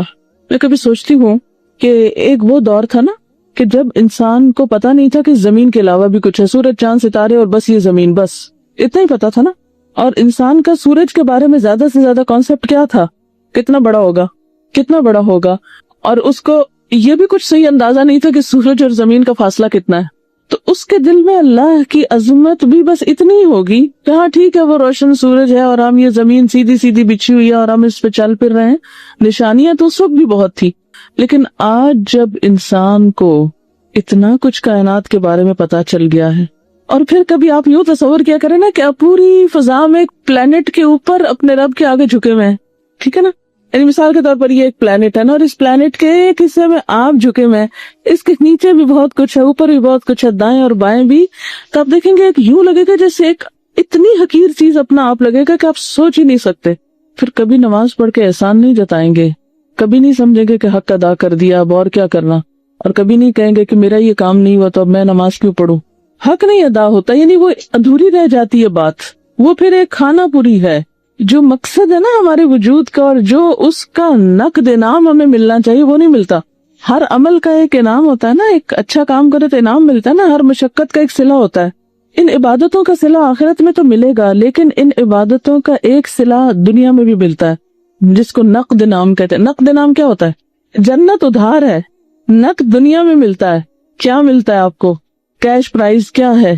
میں کبھی سوچتی ہوں کہ ایک وہ دور تھا نا کہ جب انسان کو پتا نہیں تھا کہ زمین کے علاوہ بھی کچھ ہے، سورج چاند ستارے اور بس یہ زمین، بس اتنا ہی پتا تھا نا. اور انسان کا سورج کے بارے میں زیادہ سے زیادہ کانسیپٹ کیا تھا؟ کتنا بڑا ہوگا، کتنا بڑا ہوگا. اور اس کو یہ بھی کچھ صحیح اندازہ نہیں تھا کہ سورج اور زمین کا فاصلہ کتنا ہے. تو اس کے دل میں اللہ کی عظمت بھی بس اتنی ہی ہوگی کہ ہاں ٹھیک ہے وہ روشن سورج ہے اور ہم یہ زمین سیدھی سیدھی بچھی ہوئی ہے اور ہم اس پہ چل پھر رہے ہیں. نشانیاں تو اس وقت بھی بہت تھی، لیکن آج جب انسان کو اتنا کچھ کائنات کے بارے میں پتا چل گیا ہے، اور پھر کبھی آپ یوں تصور کیا کریں نا کہ آپ پوری فضا میں ایک پلانٹ کے اوپر اپنے رب کے آگے جھکے ہوئے ہیں، ٹھیک ہے نا. یعنی مثال کے طور پر یہ ایک پلانٹ ہے نا، اور اس پلانٹ کے ایک حصے میں آپ جھکے ہوئے ہیں، اس کے نیچے بھی بہت کچھ ہے، اوپر بھی بہت کچھ ہے، دائیں اور بائیں بھی. تو آپ دیکھیں گے ایک یوں لگے گا جیسے ایک اتنی حقیر چیز اپنا آپ لگے گا کہ آپ سوچ ہی نہیں سکتے. پھر کبھی نماز پڑھ کے احسان نہیں جتائیں گے، کبھی نہیں سمجھیں گے کہ حق ادا کر دیا اب اور کیا کرنا، اور کبھی نہیں کہیں گے کہ میرا یہ کام نہیں ہوا تو اب میں نماز کیوں پڑھوں. حق نہیں ادا ہوتا، یعنی وہ ادھوری رہ جاتی ہے بات. وہ پھر ایک کھانا پوری ہے. جو مقصد ہے نا ہمارے وجود کا اور جو اس کا نقد انعام ہمیں ملنا چاہیے وہ نہیں ملتا. ہر عمل کا ایک انعام ہوتا ہے نا، ایک اچھا کام کرے تو انعام ملتا ہے نا، ہر مشقت کا ایک صلہ ہوتا ہے. ان عبادتوں کا صلہ آخرت میں تو ملے گا، لیکن ان عبادتوں کا ایک صلہ دنیا میں بھی ملتا ہے جس کو نقد انعام کہتے ہیں. نقد انعام کیا ہوتا ہے؟ جنت ادھار ہے، نقد دنیا میں ملتا ہے. کیا ملتا ہے آپ کو؟ کیش پرائز کیا ہے؟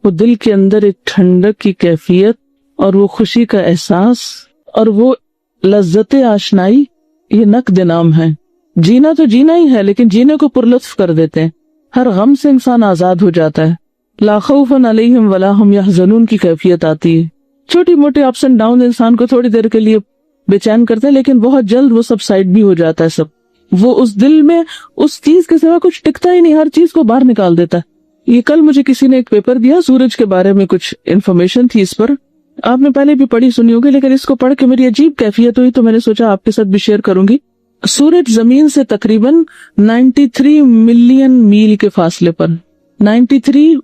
وہ دل کے اندر ایک ٹھنڈک کی کیفیت اور وہ خوشی کا احساس اور وہ لذت آشنائی، یہ نقد انعام ہے. جینا تو جینا ہی ہے، لیکن جینے کو پرلطف کر دیتے ہیں. ہر غم سے انسان آزاد ہو جاتا ہے. لا خوف علیہم ولا ہم یحزنون کی کیفیت آتی ہے. چھوٹی موٹی اپس اینڈ ڈاؤن انسان کو تھوڑی دیر کے لیے بے چین کرتے ہیں، لیکن بہت جلد وہ سب سائڈ بھی ہو جاتا ہے. سب وہ اس دل میں اس چیز کے سوا کچھ ٹکتا ہی نہیں، ہر چیز کو باہر نکال دیتا ہے. یہ کل مجھے کسی نے ایک پیپر دیا، سورج کے بارے میں کچھ انفارمیشن تھی اس پر. آپ نے پہلے بھی پڑھی سنی ہوگی، لیکن اس کو پڑھ کے میری عجیب کیفیت ہوئی تو میں نے سوچا آپ کے ساتھ بھی شیئر کروں گی. سورج زمین سے تقریباً 93 ملین میل کے فاصلے پر، 93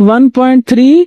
1.3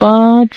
5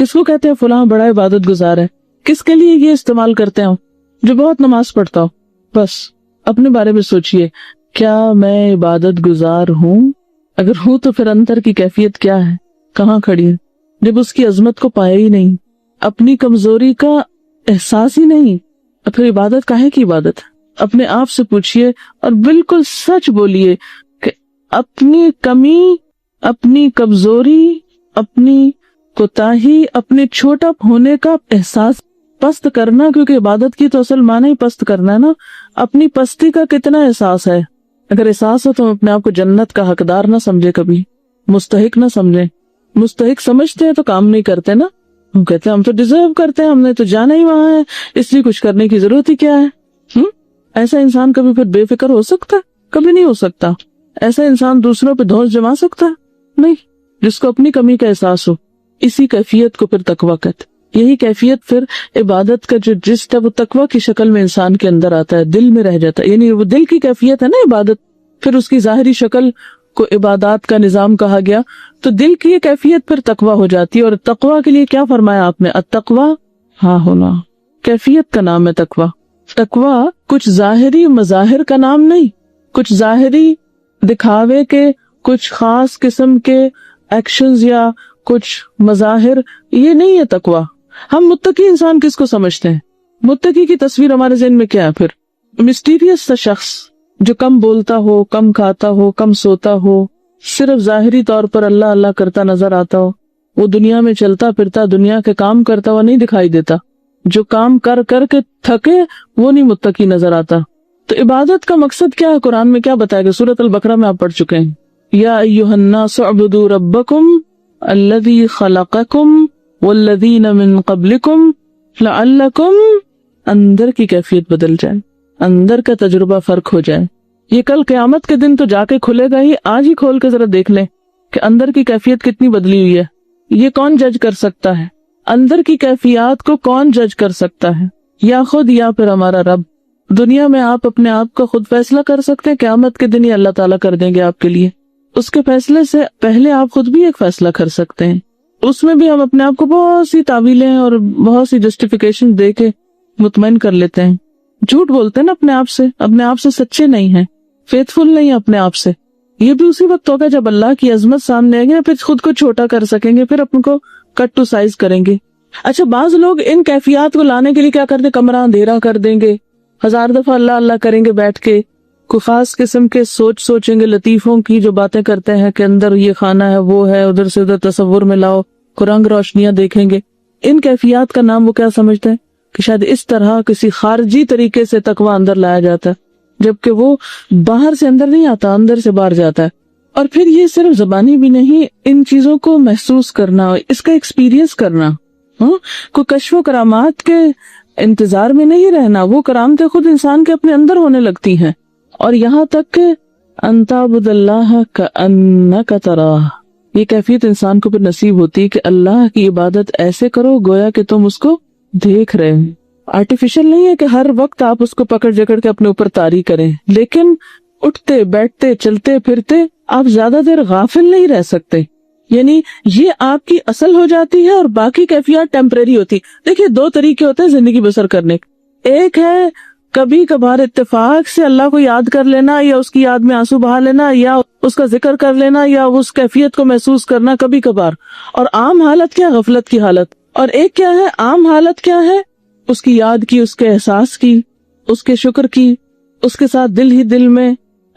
کس کو کہتے ہیں فلاں بڑا عبادت گزار ہے؟ کس کے لیے یہ استعمال کرتے ہیں ہم؟ جو بہت نماز پڑھتا ہو. بس اپنے بارے میں سوچئے، کیا میں عبادت گزار ہوں؟ اگر ہوں تو پھر اندر کی کیفیت کیا ہے، کہاں کھڑی ہے؟ جب اس کی عظمت کو پایا ہی نہیں، اپنی کمزوری کا احساس ہی نہیں، پھر عبادت کاہے کی عبادت ہے؟ اپنے آپ سے پوچھئے اور بالکل سچ بولیے کہ اپنی کمی، اپنی کمزوری، اپنی کوتاہی، اپنے چھوٹا ہونے کا احساس، پست کرنا، کیونکہ عبادت کی تو اصل معنی ہی پست کرنا ہے نا. اپنی پستی کا کتنا احساس ہے؟ اگر احساس ہو تو ہم اپنے آپ کو جنت کا حقدار نہ سمجھے، کبھی مستحق نہ سمجھے. مستحق سمجھتے ہیں تو کام نہیں کرتے نا. ہم کہتے ہیں ہم تو ڈیزرو کرتے ہیں، ہم نے تو جانا ہی وہاں ہے، اس لیے کچھ کرنے کی ضرورت ہی کیا ہے. ایسا انسان کبھی پھر بے فکر ہو سکتا ہے؟ کبھی نہیں ہو سکتا. ایسا انسان دوسروں پہ دھوس جما سکتا ہے؟ نہیں. جس کو اپنی کمی کا احساس ہو، اسی کیفیت کو پھر تقویٰ کہتے. یہی کیفیت پھر عبادت کا جو جسٹ ہے وہ تقویٰ کی شکل میں انسان کے اندر آتا ہے، دل میں رہ جاتا ہے. یعنی وہ دل کی کیفیت ہے نا عبادت. پھر اس کی ظاہری شکل کو عبادات کا نظام کہا گیا، تو دل کی یہ کیفیت پھر تقویٰ ہو جاتی ہے. اور تقویٰ کے لیے کیا فرمایا آپ نے؟ التقویٰ ہاں ہونا، کیفیت کا نام ہے تقویٰ. تقویٰ کچھ ظاہری مظاہر کا نام نہیں، کچھ ظاہری دکھاوے کے، کچھ خاص قسم کے ایکشنز یا کچھ مظاہر، یہ نہیں ہے تقویٰ. ہم متقی انسان کس کو سمجھتے ہیں؟ متقی کی تصویر ہمارے ذہن میں کیا ہے؟ پھر مسٹیریس سا شخص جو کم بولتا ہو، کم کھاتا ہو، کم سوتا ہو، صرف ظاہری طور پر اللہ اللہ کرتا نظر آتا ہو. وہ دنیا میں چلتا پھرتا، دنیا کے کام کرتا ہوا نہیں دکھائی دیتا. جو کام کر کر کے تھکے وہ نہیں متقی نظر آتا. تو عبادت کا مقصد کیا ہے؟ قرآن میں کیا بتایا گیا؟ سورۃ البقرہ میں آپ پڑھ چکے ہیں، یا ایھا الناس اعبدوا ربکم الذی خلقکم والذین من قبلکم لعلکم. اندر کی کیفیت بدل جائے، اندر کا تجربہ فرق ہو جائے. یہ کل قیامت کے دن تو جا کے کھلے گا ہی. آج ہی کھول کے ذرا دیکھ لیں کہ اندر کی کیفیت کتنی بدلی ہوئی ہے. یہ کون جج کر سکتا ہے؟ اندر کی کیفیات کو کون جج کر سکتا ہے؟ یا خود یا پھر ہمارا رب. دنیا میں آپ اپنے آپ کا خود فیصلہ کر سکتے ہیں، قیامت کے دن ہی اللہ تعالیٰ کر دیں گے آپ کے لیے. اس کے فیصلے سے پہلے آپ خود بھی ایک فیصلہ کر سکتے ہیں. اس میں بھی ہم اپنے آپ کو بہت سی تعویلیں اور بہت سی جسٹیفیکیشن دے کے مطمئن کر لیتے ہیں. جھوٹ بولتے ہیں نا اپنے آپ سے سچے نہیں ہیں، فیتھفل نہیں اپنے آپ سے. یہ بھی اسی وقت ہوگا جب اللہ کی عظمت سامنے آئے گی، پھر خود کو چھوٹا کر سکیں گے، پھر اپنے کو کٹ ٹو سائز کریں گے. اچھا، بعض لوگ ان کیفیات کو لانے کے لیے کیا کرتے؟ کمرہ اندھیرا کر دیں گے، 1000 دفعہ اللہ اللہ کریں گے بیٹھ کے، کوئی خاص قسم کے سوچیں گے، لطیفوں کی جو باتیں کرتے ہیں کہ اندر یہ کھانا ہے، وہ ہے، ادھر سے ادھر تصور میں لاؤ، رنگ روشنیاں دیکھیں گے. ان کیفیات کا نام وہ کیا سمجھتے ہیں کہ شاید اس طرح کسی خارجی طریقے سے تقویٰ اندر لایا جاتا ہے، جبکہ وہ باہر سے اندر نہیں آتا، اندر سے باہر جاتا ہے. اور پھر یہ صرف زبانی بھی نہیں، ان چیزوں کو محسوس کرنا، اس کا ایکسپیرینس کرنا. کوئی کشف و کرامات کے انتظار میں نہیں رہنا، وہ کرامتیں خود انسان کے اپنے اندر ہونے لگتی ہیں. اور یہاں تک کہ ان تعبد اللہ کأنک تراہ، یہ کیفیت انسان کو پھر نصیب ہوتی ہے کہ اللہ کی عبادت ایسے کرو گویا کہ تم اس کو دیکھ رہے ہیں. آرٹیفیشل نہیں ہے کہ ہر وقت آپ اس کو پکڑ جکڑ کے اپنے اوپر طاری کریں، لیکن اٹھتے بیٹھتے چلتے پھرتے آپ زیادہ دیر غافل نہیں رہ سکتے. یعنی یہ آپ کی اصل ہو جاتی ہے اور باقی کیفیات ٹیمپریری ہوتی. دیکھیے 2 طریقے ہوتے ہیں زندگی بسر کرنے کے. ایک ہے کبھی کبھار اتفاق سے اللہ کو یاد کر لینا، یا اس کی یاد میں آنسو بہا لینا، یا اس کا ذکر کر لینا، یا اس کیفیت کو محسوس کرنا کبھی کبھار. اور عام حالت کیا؟ غفلت کی حالت. اور ایک کیا ہے؟ عام حالت کیا ہے؟ اس کی یاد کی، اس کے احساس کی، اس کے شکر کی، اس کے ساتھ دل ہی دل میں.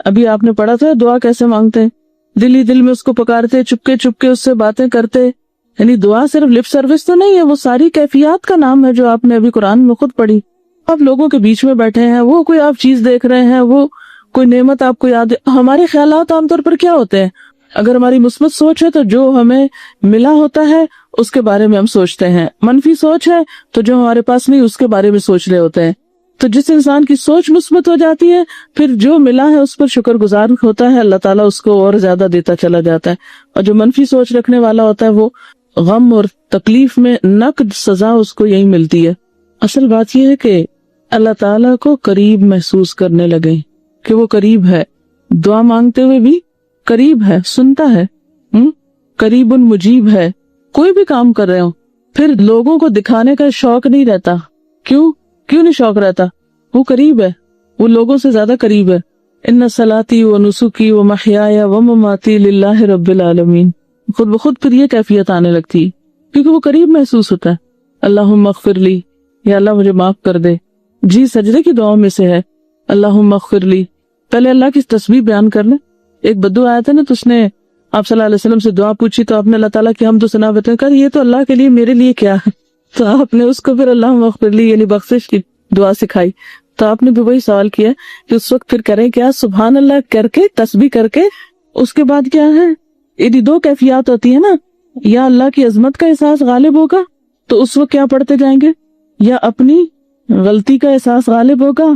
ابھی آپ نے پڑھا تھا دعا کیسے مانگتے ہیں، دل ہی دل میں اس کو پکارتے، چپکے چپکے اس سے باتیں کرتے. یعنی دعا صرف لپ سروس تو نہیں ہے، وہ ساری کیفیات کا نام ہے جو آپ نے ابھی قرآن میں خود پڑھی. آپ لوگوں کے بیچ میں بیٹھے ہیں، وہ کوئی آپ چیز دیکھ رہے ہیں، وہ کوئی نعمت آپ کو یاد ہے. ہمارے خیالات عام طور پر کیا ہوتے ہیں؟ اگر ہماری مثبت سوچ ہے تو جو ہمیں ملا ہوتا ہے اس کے بارے میں ہم سوچتے ہیں، منفی سوچ ہے تو جو ہمارے پاس نہیں اس کے بارے میں سوچ رہے ہوتے ہیں. تو جس انسان کی سوچ مثبت ہو جاتی ہے پھر جو ملا ہے اس پر شکر گزار ہوتا ہے، اللہ تعالیٰ اس کو اور زیادہ دیتا چلا جاتا ہے. اور جو منفی سوچ رکھنے والا ہوتا ہے وہ غم اور تکلیف میں نقد سزا اس کو یہی ملتی ہے. اصل بات یہ ہے کہ اللہ تعالیٰ کو قریب محسوس کرنے لگے کہ وہ قریب ہے، دعا مانگتے ہوئے بھی قریب ہے، سنتا ہے، قریب مجیب ہے. کوئی بھی کام کر رہے ہو، پھر لوگوں کو دکھانے کا شوق نہیں رہتا. کیوں نہیں شوق رہتا؟ وہ قریب ہے، وہ لوگوں سے زیادہ قریب ہے. ان صلاتی و نسکی و محیای و مماتی للہ رب العالمین. خود بخود پھر یہ کیفیت آنے لگتی ہے کیونکہ وہ قریب محسوس ہوتا ہے. اللہم اغفر لی، یا اللہ مجھے معاف کر دے. جی سجدے کی دعاؤں میں سے ہے اللہم اغفر لی. پہلے اللہ کی تسبیح بیان کر لیں. ایک بدو آیا تھا نا، تو اس نے آپ صلی اللہ علیہ وسلم سے دعا پوچھی تو آپ نے اللہ تعالیٰ کی حمد و ثنا بتائیں کر یہ تو اللہ کے لیے میرے لیے کیا ہے. تو آپ نے اس کو پھر اللہم اغفر لی یعنی بخشش کی دعا سکھائی. تو آپ نے بھی وہی سوال کیا کہ اس وقت پھر کریں کیا؟ سبحان اللہ کر کے تسبیح کر کے اس کے بعد کیا ہے؟ یہ دو کیفیات ہوتی ہے نا، یا اللہ کی عظمت کا احساس غالب ہوگا تو اس وقت کیا پڑھتے جائیں گے، یا اپنی غلطی کا احساس غالب ہوگا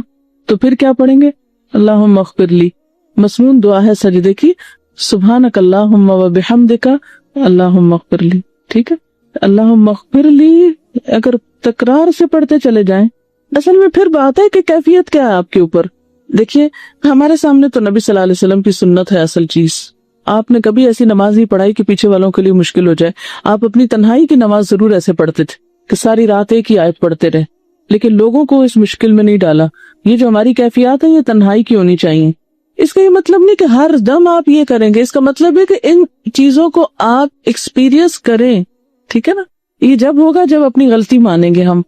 تو پھر کیا پڑھیں گے؟ اللہم اغفر لی. مسنون دعا ہے سجدے کی، سبحانک اللہم و بحمدک اللہم اغفر لی. ٹھیک ہے، اللہم اغفر لی اگر تکرار سے پڑھتے چلے جائیں. اصل میں پھر بات ہے کہ کیفیت کیا ہے آپ کے اوپر. دیکھیے ہمارے سامنے تو نبی صلی اللہ علیہ وسلم کی سنت ہے اصل چیز. آپ نے کبھی ایسی نماز نہیں پڑھائی کہ پیچھے والوں کے لیے مشکل ہو جائے. آپ اپنی تنہائی کی نماز ضرور ایسے پڑھتے تھے کہ ساری رات ایک ہی آیت پڑھتے رہے، لیکن لوگوں کو اس مشکل میں نہیں ڈالا. یہ جو ہماری کیفیات ہے یہ تنہائی کی ہونی چاہیے. اس کا یہ مطلب نہیں کہ ہر دم آپ یہ کریں گے، اس کا مطلب ہے کہ ان چیزوں کو آپ ایکسپیرینس کریں. ٹھیک ہے نا، یہ جب ہوگا جب اپنی غلطی مانیں گے. ہم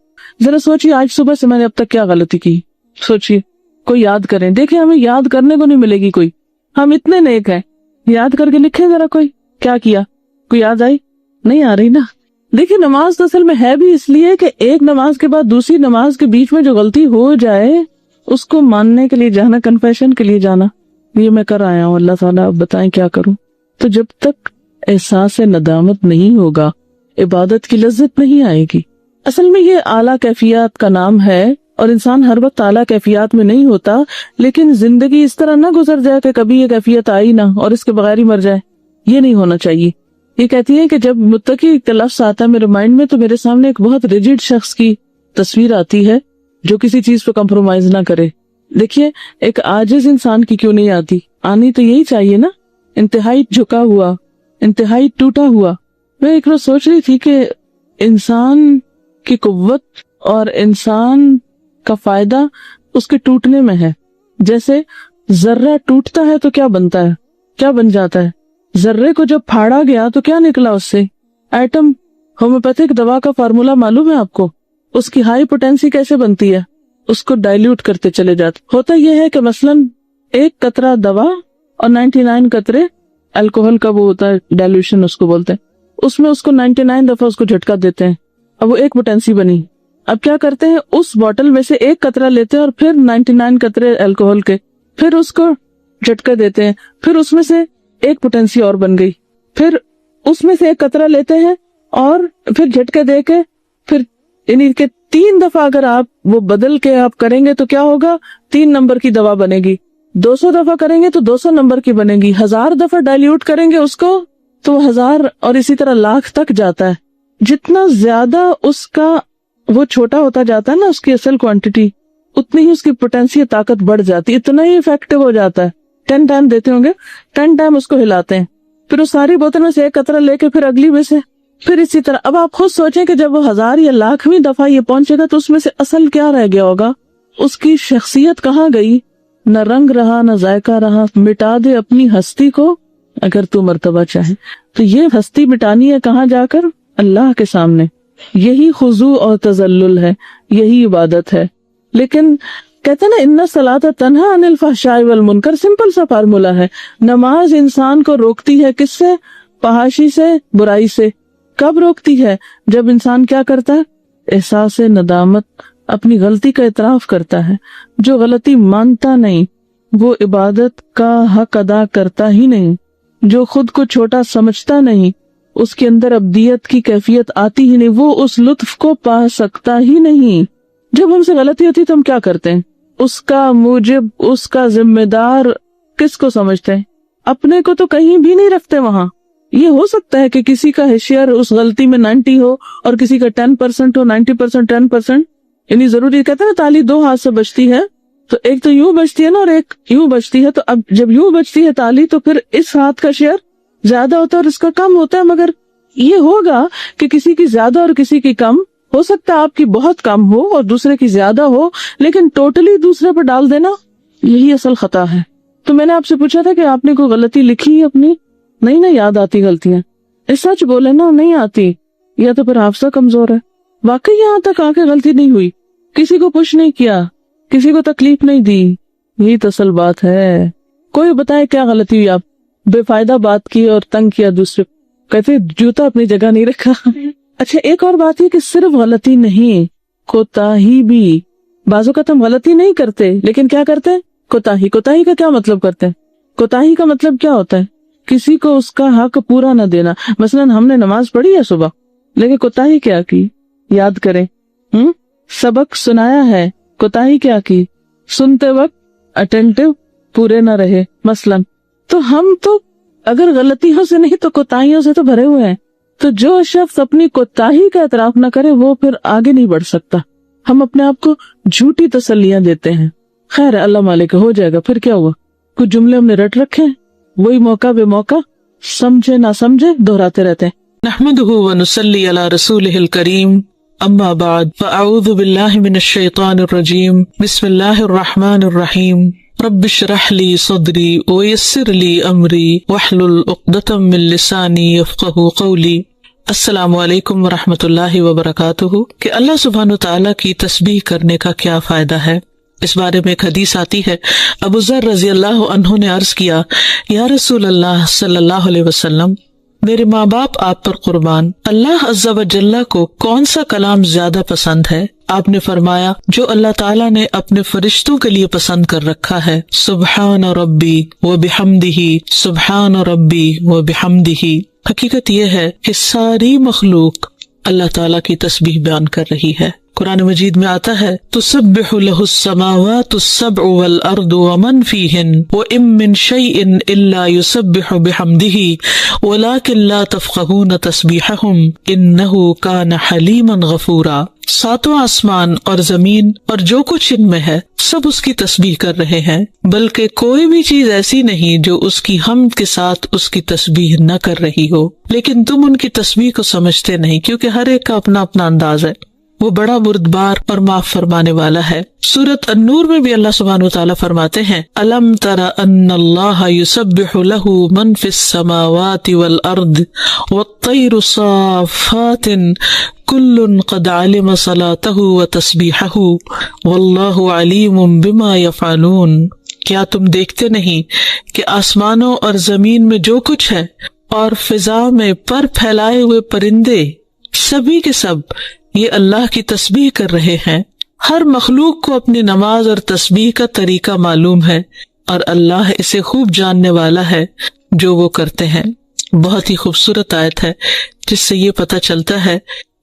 ذرا سوچیے آج صبح سے میں نے اب تک کیا غلطی کی، سوچیے. کوئی یاد کریں، دیکھیں ہمیں یاد کرنے کو نہیں ملے گی کوئی. ہم اتنے نیک ہیں، یاد کر کے لکھیں ذرا کوئی کیا کیا. کوئی یاد آئی؟ نہیں آ رہی نا. دیکھیں نماز تو اصل میں ہے بھی اس لیے کہ ایک نماز کے بعد دوسری نماز کے بیچ میں جو غلطی ہو جائے اس کو ماننے کے لیے جانا، کنفیشن کے لیے جانا. یہ میں کر آیا ہوں، اللہ تعالیٰ اب بتائیں کیا کروں. تو جب تک احساس ندامت نہیں ہوگا عبادت کی لذت نہیں آئے گی. اصل میں یہ اعلیٰ کیفیات کا نام ہے، اور انسان ہر وقت اعلیٰ کیفیات میں نہیں ہوتا، لیکن زندگی اس طرح نہ گزر جائے کہ کبھی یہ کیفیت آئی نہ اور اس کے بغیر ہی مر جائے. یہ نہیں ہونا چاہیے. یہ کہتی ہے کہ جب متقی کا لفظ آتا ہے میرے مائنڈ میں تو میرے سامنے ایک بہت ریجڈ شخص کی تصویر آتی ہے جو کسی چیز پہ کمپرومائز نہ کرے. دیکھیے ایک عاجز انسان کی کیوں نہیں آتی؟ آنی تو یہی چاہیے نا، انتہائی جھکا ہوا، انتہائی ٹوٹا ہوا. میں ایک روز سوچ رہی تھی کہ انسان کی قوت اور انسان کا فائدہ اس کے ٹوٹنے میں ہے. جیسے ذرہ ٹوٹتا ہے تو کیا بنتا ہے، کیا بن جاتا ہے؟ ذرے کو جب پھاڑا گیا تو کیا نکلا اس سے؟ ایٹم. ہومیوپیتھک دوا کا فارمولا معلوم ہے آپ کو؟ اس کی ہائی پوٹینسی کیسے بنتی ہے؟ اس کو ڈائلیوٹ کرتے چلے جاتے. ہوتا یہ ہے کہ مثلاً ایک قطرہ دوا اور 99 قطرے الکوہل کا وہ ہوتا ہے ڈائلیوشن اس کو بولتے ہیں، اس میں اس کو 99 دفعہ اس کو جھٹکا دیتے ہیں. اب وہ ایک پوٹینسی بنی. اب کیا کرتے ہیں، اس بوٹل میں سے ایک قطرہ لیتے ہیں اور پھر 99 قطرے الکوہل کے، پھر اس کو جھٹکا دیتے ہیں، پھر اس میں سے ایک پوٹینسی اور بن گئی. پھر اس میں سے ایک قطرہ لیتے ہیں اور پھر جھٹکے دے کے پھر یعنی کہ 3 دفعہ اگر آپ وہ بدل کے آپ کریں گے تو کیا ہوگا؟ 3 نمبر کی دوا بنے گی. 200 دفعہ کریں گے تو 200 نمبر کی بنے گی. 1000 دفعہ ڈائلیوٹ کریں گے اس کو تو 1000 اور اسی طرح لاکھ تک جاتا ہے. جتنا زیادہ اس کا وہ چھوٹا ہوتا جاتا ہے نا اس کی اصل کوانٹٹی، اتنی ہی اس کی پوٹینشیل طاقت بڑھ جاتی، اتنا ہی افیکٹو ہو جاتا ہے. 10 ٹائم دیتے ہوں گے، 10 ٹائم اس کو ہلاتے ہیں، پھر اس ساری بوتل میں سے ایک قطرہ لے کے پھر اگلی میں سے پھر اسی طرح. اب آپ خود سوچیں کہ جب وہ 1000 یا لاکھویں دفعہ یہ پہنچے گا تو اس میں سے اصل کیا رہ گیا ہوگا؟ اس کی شخصیت کہاں گئی؟ نہ رنگ رہا نہ ذائقہ رہا. مٹا دے اپنی ہستی کو اگر تو مرتبہ چاہے. تو یہ ہستی مٹانی ہے کہاں جا کر؟ اللہ کے سامنے. یہی خضوع اور تذلل ہے، یہی عبادت ہے. لیکن کہتے ہیں نا ان الصلاۃ تنہی عن الفحشاء والمنکر، سمپل سا فارمولا ہے. نماز انسان کو روکتی ہے کس سے؟ فحاشی سے، برائی سے. کب روکتی ہے؟ جب انسان کیا کرتا ہے؟ احساس ندامت، اپنی غلطی کا اعتراف کرتا ہے. جو غلطی مانتا نہیں وہ عبادت کا حق ادا کرتا ہی نہیں. جو خود کو چھوٹا سمجھتا نہیں اس کے اندر ابدیت کی کیفیت آتی ہی نہیں، وہ اس لطف کو پا سکتا ہی نہیں. جب ہم سے غلطی ہوتی تو ہم کیا کرتے ہیں؟ اس کا موجب، اس کا ذمہ دار کس کو سمجھتے ہیں؟ اپنے کو تو کہیں بھی نہیں رکھتے وہاں. یہ ہو سکتا ہے کہ کسی کا شیئر اس غلطی میں 90 ہو اور کسی کا 10% ہو، 90% 10%. یعنی ضروری کہتے ہیں نا تالی 2 ہاتھ سے بجتی ہے، تو ایک تو یوں بجتی ہے نا اور ایک یوں بجتی ہے. تو اب جب یوں بجتی ہے تالی تو پھر اس ہاتھ کا شیئر زیادہ ہوتا ہے اور اس کا کم ہوتا ہے، مگر یہ ہوگا کہ کسی کی زیادہ اور کسی کی کم، ہو سکتا ہے آپ کی بہت کم ہو اور دوسرے کی زیادہ ہو، لیکن ٹوٹلی دوسرے پر ڈال دینا یہی اصل خطا ہے۔ تو میں نے آپ سے پوچھا تھا کہ آپ نے کوئی غلطی لکھی اپنی؟ نہیں نا یاد آتی غلطیاں، سچ بولے نا، نہیں آتی، یا تو پھر حافظہ کمزور ہے۔ واقعی یہاں تک آ کے غلطی نہیں ہوئی، کسی کو پوچھ نہیں کیا، کسی کو تکلیف نہیں دی، یہی تو اصل بات ہے۔ کوئی بتائے کیا غلطی ہوئی؟ آپ بے فائدہ بات کی اور تنگ کیا دوسرے، کہتے جوتا اپنی جگہ نہیں رکھا۔ اچھا ایک اور بات یہ کہ صرف غلطی نہیں، کوتاہی بھی، بعض اوقات ہم غلطی نہیں کرتے لیکن کیا کرتے ہیں؟ کوتاہی۔ کوتاہی کا کیا مطلب کرتے ہیں؟ کوتاہی کا مطلب کیا ہوتا ہے؟ کسی کو اس کا حق پورا نہ دینا۔ مثلا ہم نے نماز پڑھی ہے صبح، لیکن کوتاہی کیا کی؟ یاد کریں، سبق سنایا ہے، کوتاہی کیا کی؟ سنتے وقت اٹینٹو پورے نہ رہے مثلا۔ تو ہم تو اگر غلطیوں سے نہیں تو کوتاہیوں سے تو بھرے ہوئے ہیں۔ تو جو شخص اپنی کوتاہی کا اعتراف نہ کرے وہ پھر آگے نہیں بڑھ سکتا۔ ہم اپنے آپ کو جھوٹی تسلیاں دیتے ہیں، خیر ہے اللہ مالک ہو جائے گا، پھر کیا ہوا؟ کچھ جملے ہم نے رٹ رکھے ہیں، وہی موقع بے موقع سمجھے نہ سمجھے دہراتے رہتے ہیں۔ نحمده ونصلي على رسوله الكريم اما بعد فاعوذ بالله من الشيطان الرجيم بسم الله الرحمن الرحيم رب اشرح لي صدري ويسر لي امري واحلل عقدة من لساني يفقهوا قولي۔ السلام علیکم ورحمۃ اللہ وبرکاتہ۔ کہ اللہ سبحانہ وتعالیٰ کی تسبیح کرنے کا کیا فائدہ ہے، اس بارے میں ایک حدیث آتی ہے۔ ابو ذر رضی اللہ عنہ نے عرض کیا، یا رسول اللہ صلی اللہ علیہ وسلم، میرے ماں باپ آپ پر قربان، اللہ عز و جل کو کون سا کلام زیادہ پسند ہے؟ آپ نے فرمایا جو اللہ تعالیٰ نے اپنے فرشتوں کے لیے پسند کر رکھا ہے، سبحان ربی و بحمدہ، سبحان ربی و بحمدہ۔ حقیقت یہ ہے کہ ساری مخلوق اللہ تعالیٰ کی تسبیح بیان کر رہی ہے۔ قرآن مجید میں آتا ہے تسبح له السماوات السبع والارض ومن فیہن وان من شیء الا یسبح بحمدہ ولکن لا تفقہون تسبیحہم انہ کان حلیما غفورا۔ ساتواں آسمان اور زمین اور جو کچھ ان میں ہے سب اس کی تسبیح کر رہے ہیں، بلکہ کوئی بھی چیز ایسی نہیں جو اس کی حمد کے ساتھ اس کی تسبیح نہ کر رہی ہو، لیکن تم ان کی تسبیح کو سمجھتے نہیں کیونکہ ہر ایک کا اپنا اپنا انداز ہے۔ وہ بڑا بردبار اور معاف فرمانے والا ہے۔ سورۃ النور میں بھی اللہ سبحانہ وتعالیٰ فرماتے ہیں الم تر ان اللہ یسبح له من فی السماوات والارض والطیر صافات کل قد علم صلاتہ وتسبیحہ واللہ علیم بما یفعلون۔ کیا تم دیکھتے نہیں کہ آسمانوں اور زمین میں جو کچھ ہے اور فضا میں پر پھیلائے ہوئے پرندے سبھی کے سب یہ اللہ کی تسبیح کر رہے ہیں۔ ہر مخلوق کو اپنی نماز اور تسبیح کا طریقہ معلوم ہے اور اللہ اسے خوب جاننے والا ہے جو وہ کرتے ہیں۔ بہت ہی خوبصورت آیت ہے جس سے یہ پتہ چلتا ہے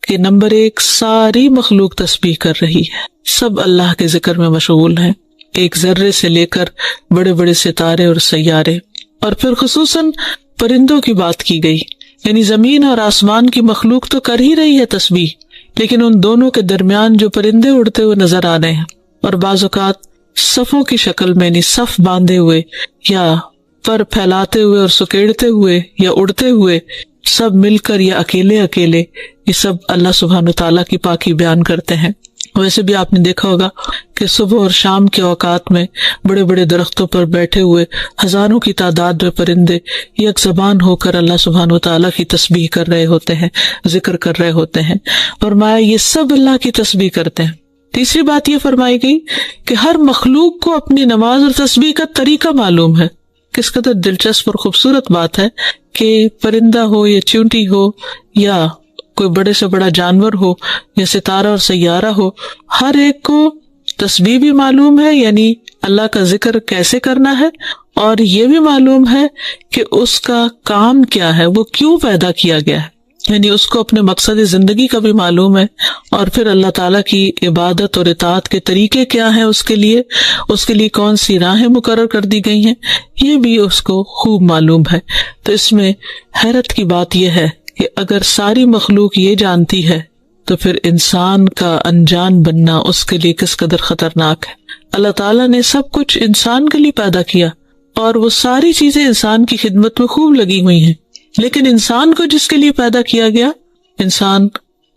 کہ نمبر ایک، ساری مخلوق تسبیح کر رہی ہے، سب اللہ کے ذکر میں مشغول ہیں، ایک ذرے سے لے کر بڑے بڑے ستارے اور سیارے۔ اور پھر خصوصاً پرندوں کی بات کی گئی، یعنی زمین اور آسمان کی مخلوق تو کر ہی رہی ہے تسبیح، لیکن ان دونوں کے درمیان جو پرندے اڑتے ہوئے نظر آ رہے ہیں اور بعض اوقات صفوں کی شکل میں، یعنی صف باندھے ہوئے یا پر پھیلاتے ہوئے اور سکیڑتے ہوئے یا اڑتے ہوئے، سب مل کر یا اکیلے اکیلے، یہ سب اللہ سبحانہ تعالیٰ کی پاکی بیان کرتے ہیں۔ ویسے بھی آپ نے دیکھا ہوگا کہ صبح اور شام کے اوقات میں بڑے بڑے درختوں پر بیٹھے ہوئے ہزاروں کی تعداد میں پرندے یک زبان ہو کر اللہ سبحانہ وتعالیٰ کی تسبیح کر رہے ہوتے ہیں، ذکر کر رہے ہوتے ہیں، فرمایا یہ سب اللہ کی تسبیح کرتے ہیں۔ تیسری بات یہ فرمائی گئی کہ ہر مخلوق کو اپنی نماز اور تسبیح کا طریقہ معلوم ہے۔ کس قدر دلچسپ اور خوبصورت بات ہے کہ پرندہ ہو یا چیونٹی ہو یا کوئی بڑے سے بڑا جانور ہو یا ستارہ اور سیارہ ہو، ہر ایک کو تسبیح بھی معلوم ہے، یعنی اللہ کا ذکر کیسے کرنا ہے، اور یہ بھی معلوم ہے کہ اس کا کام کیا ہے، وہ کیوں پیدا کیا گیا ہے، یعنی اس کو اپنے مقصد زندگی کا بھی معلوم ہے، اور پھر اللہ تعالیٰ کی عبادت اور اطاعت کے طریقے کیا ہیں، اس کے لیے کون سی راہیں مقرر کر دی گئی ہیں، یہ بھی اس کو خوب معلوم ہے۔ تو اس میں حیرت کی بات یہ ہے کہ اگر ساری مخلوق یہ جانتی ہے تو پھر انسان کا انجان بننا اس کے لیے کس قدر خطرناک ہے۔ اللہ تعالیٰ نے سب کچھ انسان کے لیے پیدا کیا اور وہ ساری چیزیں انسان کی خدمت میں خوب لگی ہوئی ہیں، لیکن انسان کو جس کے لیے پیدا کیا گیا، انسان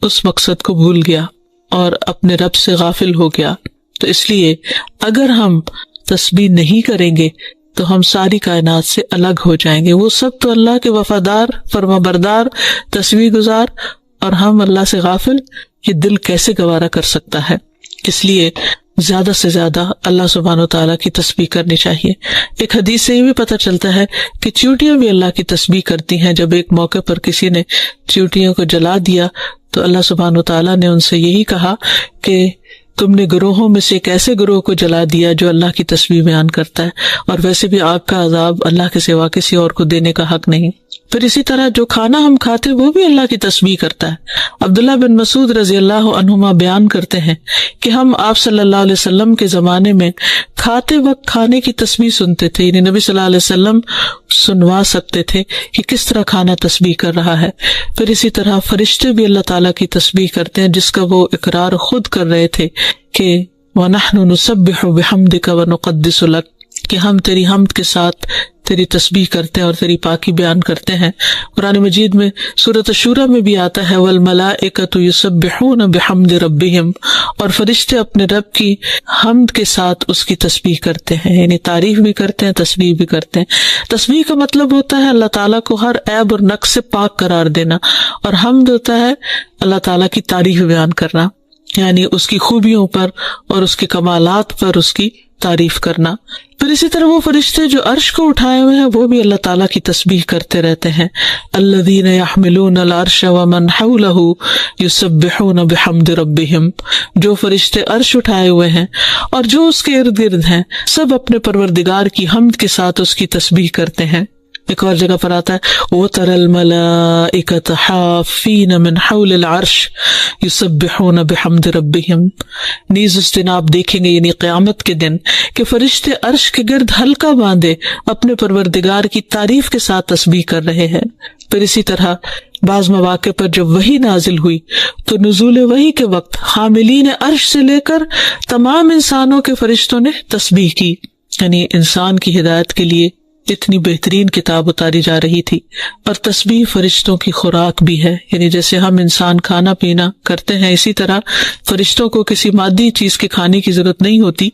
اس مقصد کو بھول گیا اور اپنے رب سے غافل ہو گیا. تو اس لیے اگر ہم تسبیح نہیں کریں گے تو ہم ساری کائنات سے الگ ہو جائیں گے. وہ سب تو اللہ کے وفادار، فرما بردار، تسبیح گزار، اور ہم اللہ سے غافل. یہ دل کیسے گوارا کر سکتا ہے؟ اس لیے زیادہ سے زیادہ اللہ سبحانہ و تعالیٰ کی تسبیح کرنی چاہیے. ایک حدیث سے یہ بھی پتہ چلتا ہے کہ چیونٹیاں بھی اللہ کی تسبیح کرتی ہیں. جب ایک موقع پر کسی نے چیونٹیوں کو جلا دیا تو اللہ سبحانہ و تعالیٰ نے ان سے یہی کہا کہ تم نے گروہوں میں سے ایک ایسے گروہ کو جلا دیا جو اللہ کی تسبیح بیان کرتا ہے، اور ویسے بھی آگ کا عذاب اللہ کے سوا کسی اور کو دینے کا حق نہیں. پھر اسی طرح جو کھانا ہم کھاتے وہ بھی اللہ کی تسبیح کرتا ہے. عبداللہ بن مسعود رضی اللہ عنہما بیان کرتے ہیں کہ ہم آپ صلی اللہ علیہ وسلم کے زمانے میں کھاتے وقت کھانے کی تسبیح سنتے تھے، یعنی نبی صلی اللہ علیہ وسلم سنوا سکتے تھے کہ کس طرح کھانا تسبیح کر رہا ہے. پھر اسی طرح فرشتے بھی اللہ تعالیٰ کی تسبیح کرتے ہیں، جس کا وہ اقرار خود کر رہے تھے کہ وَنَحْنُ نُسَبِّحُ بِحَمْدِكَ وَنُقَدِّسُ لَكَ، کہ ہم تیری حمد کے ساتھ تیری تسبیح کرتے ہیں اور تیری پاکی بیان کرتے ہیں. قرآن مجید میں سورۃ الشورى میں بھی آتا ہے وَالْمَلَائِكَةُ يُسَبِّحُونَ بِحَمْدِ رَبِّهِمْ، اور فرشتے اپنے رب کی حمد کے ساتھ اس کی تسبیح کرتے ہیں، یعنی تعریف بھی کرتے ہیں، تسبیح بھی کرتے ہیں. تسبیح کا مطلب ہوتا ہے اللہ تعالیٰ کو ہر عیب اور نقص سے پاک قرار دینا، اور حمد ہوتا ہے اللہ تعالیٰ کی تعریف بیان کرنا، یعنی اس کی خوبیوں پر اور اس کے کمالات پر اس کی تعریف کرنا. پھر اسی طرح وہ فرشتے جو عرش کو اٹھائے ہوئے ہیں وہ بھی اللہ تعالیٰ کی تسبیح کرتے رہتے ہیں. الذین یحملون العرش ومن حولہ یسبحون بحمد ربہم، جو فرشتے عرش اٹھائے ہوئے ہیں اور جو اس کے ارد گرد ہیں سب اپنے پروردگار کی حمد کے ساتھ اس کی تسبیح کرتے ہیں. ایک اور جگہ پر آتا ہے وَتَرَى الْمَلَائِكَةَ حَافِّينَ مِنْ حَوْلِ الْعَرْشِ يُسَبِّحُونَ بِحَمْدِ رَبِّهِمْ. نیز اس دن آپ دیکھیں گے، یعنی قیامت کے دن، کہ فرشتے عرش کے گرد حلقہ باندھے اپنے پروردگار کی تعریف کے ساتھ تسبیح کر رہے ہیں. پھر اسی طرح بعض مواقع پر جب وحی نازل ہوئی تو نزول وحی کے وقت حاملین عرش سے لے کر تمام انسانوں کے فرشتوں نے تسبیح کی، یعنی انسان کی ہدایت کے لیے اتنی بہترین کتاب اتاری جا رہی تھی. اور تسبیح فرشتوں کی خوراک بھی ہے، یعنی جیسے ہم انسان کھانا پینا کرتے ہیں اسی طرح فرشتوں کو کسی مادی چیز کے کھانے کی ضرورت نہیں ہوتی،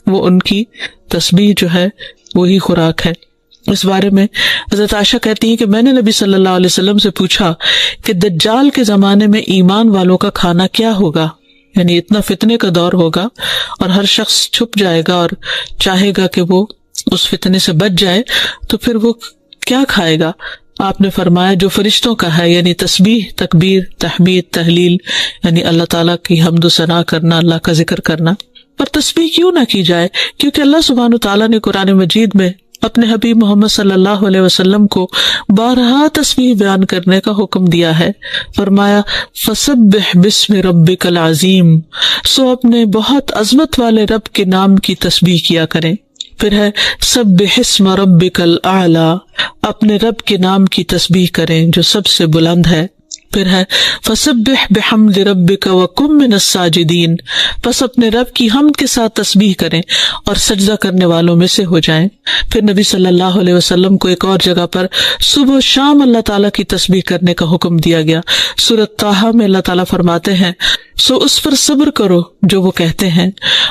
وہ ان کی تسبیح جو ہے وہی خوراک ہے. اس بارے میں حضرت عائشہ کہتی ہیں کہ میں نے نبی صلی اللہ علیہ وسلم سے پوچھا کہ دجال کے زمانے میں ایمان والوں کا کھانا کیا ہوگا، یعنی اتنا فتنے کا دور ہوگا اور ہر شخص چھپ جائے گا اور چاہے گا کہ وہ اس فتنے سے بچ جائے، تو پھر وہ کیا کھائے گا؟ آپ نے فرمایا جو فرشتوں کا ہے، یعنی تسبیح، تکبیر، تحمید، تحلیل، یعنی اللہ تعالیٰ کی حمد و ثنا کرنا، اللہ کا ذکر کرنا. پر تسبیح کیوں نہ کی جائے؟ کیونکہ اللہ سبحانہ تعالیٰ نے قرآن مجید میں اپنے حبیب محمد صلی اللہ علیہ وسلم کو بارہا تسبیح بیان کرنے کا حکم دیا ہے. فرمایا فسبح بسم ربک العظیم، سو اپنے بہت عظمت والے رب کے نام کی تسبیح کیا کریں. پھر ہے سبح اسم ربک الاعلی، اپنے رب کے نام کی تسبیح کریں جو سب سے بلند ہے. پھر ہے فسبح بحمد ربک وکن من الساجدین، پس اپنے رب کی حمد کے ساتھ تسبیح کریں اور سجدہ کرنے والوں میں سے ہو جائیں. پھر نبی صلی اللہ علیہ وسلم کو ایک اور جگہ پر صبح و شام اللہ تعالیٰ کی تسبیح کرنے کا حکم دیا گیا. سورۃ طٰہٰ میں اللہ تعالیٰ فرماتے ہیں سو اس پر صبر کرو جو وہ کہتے ہیں،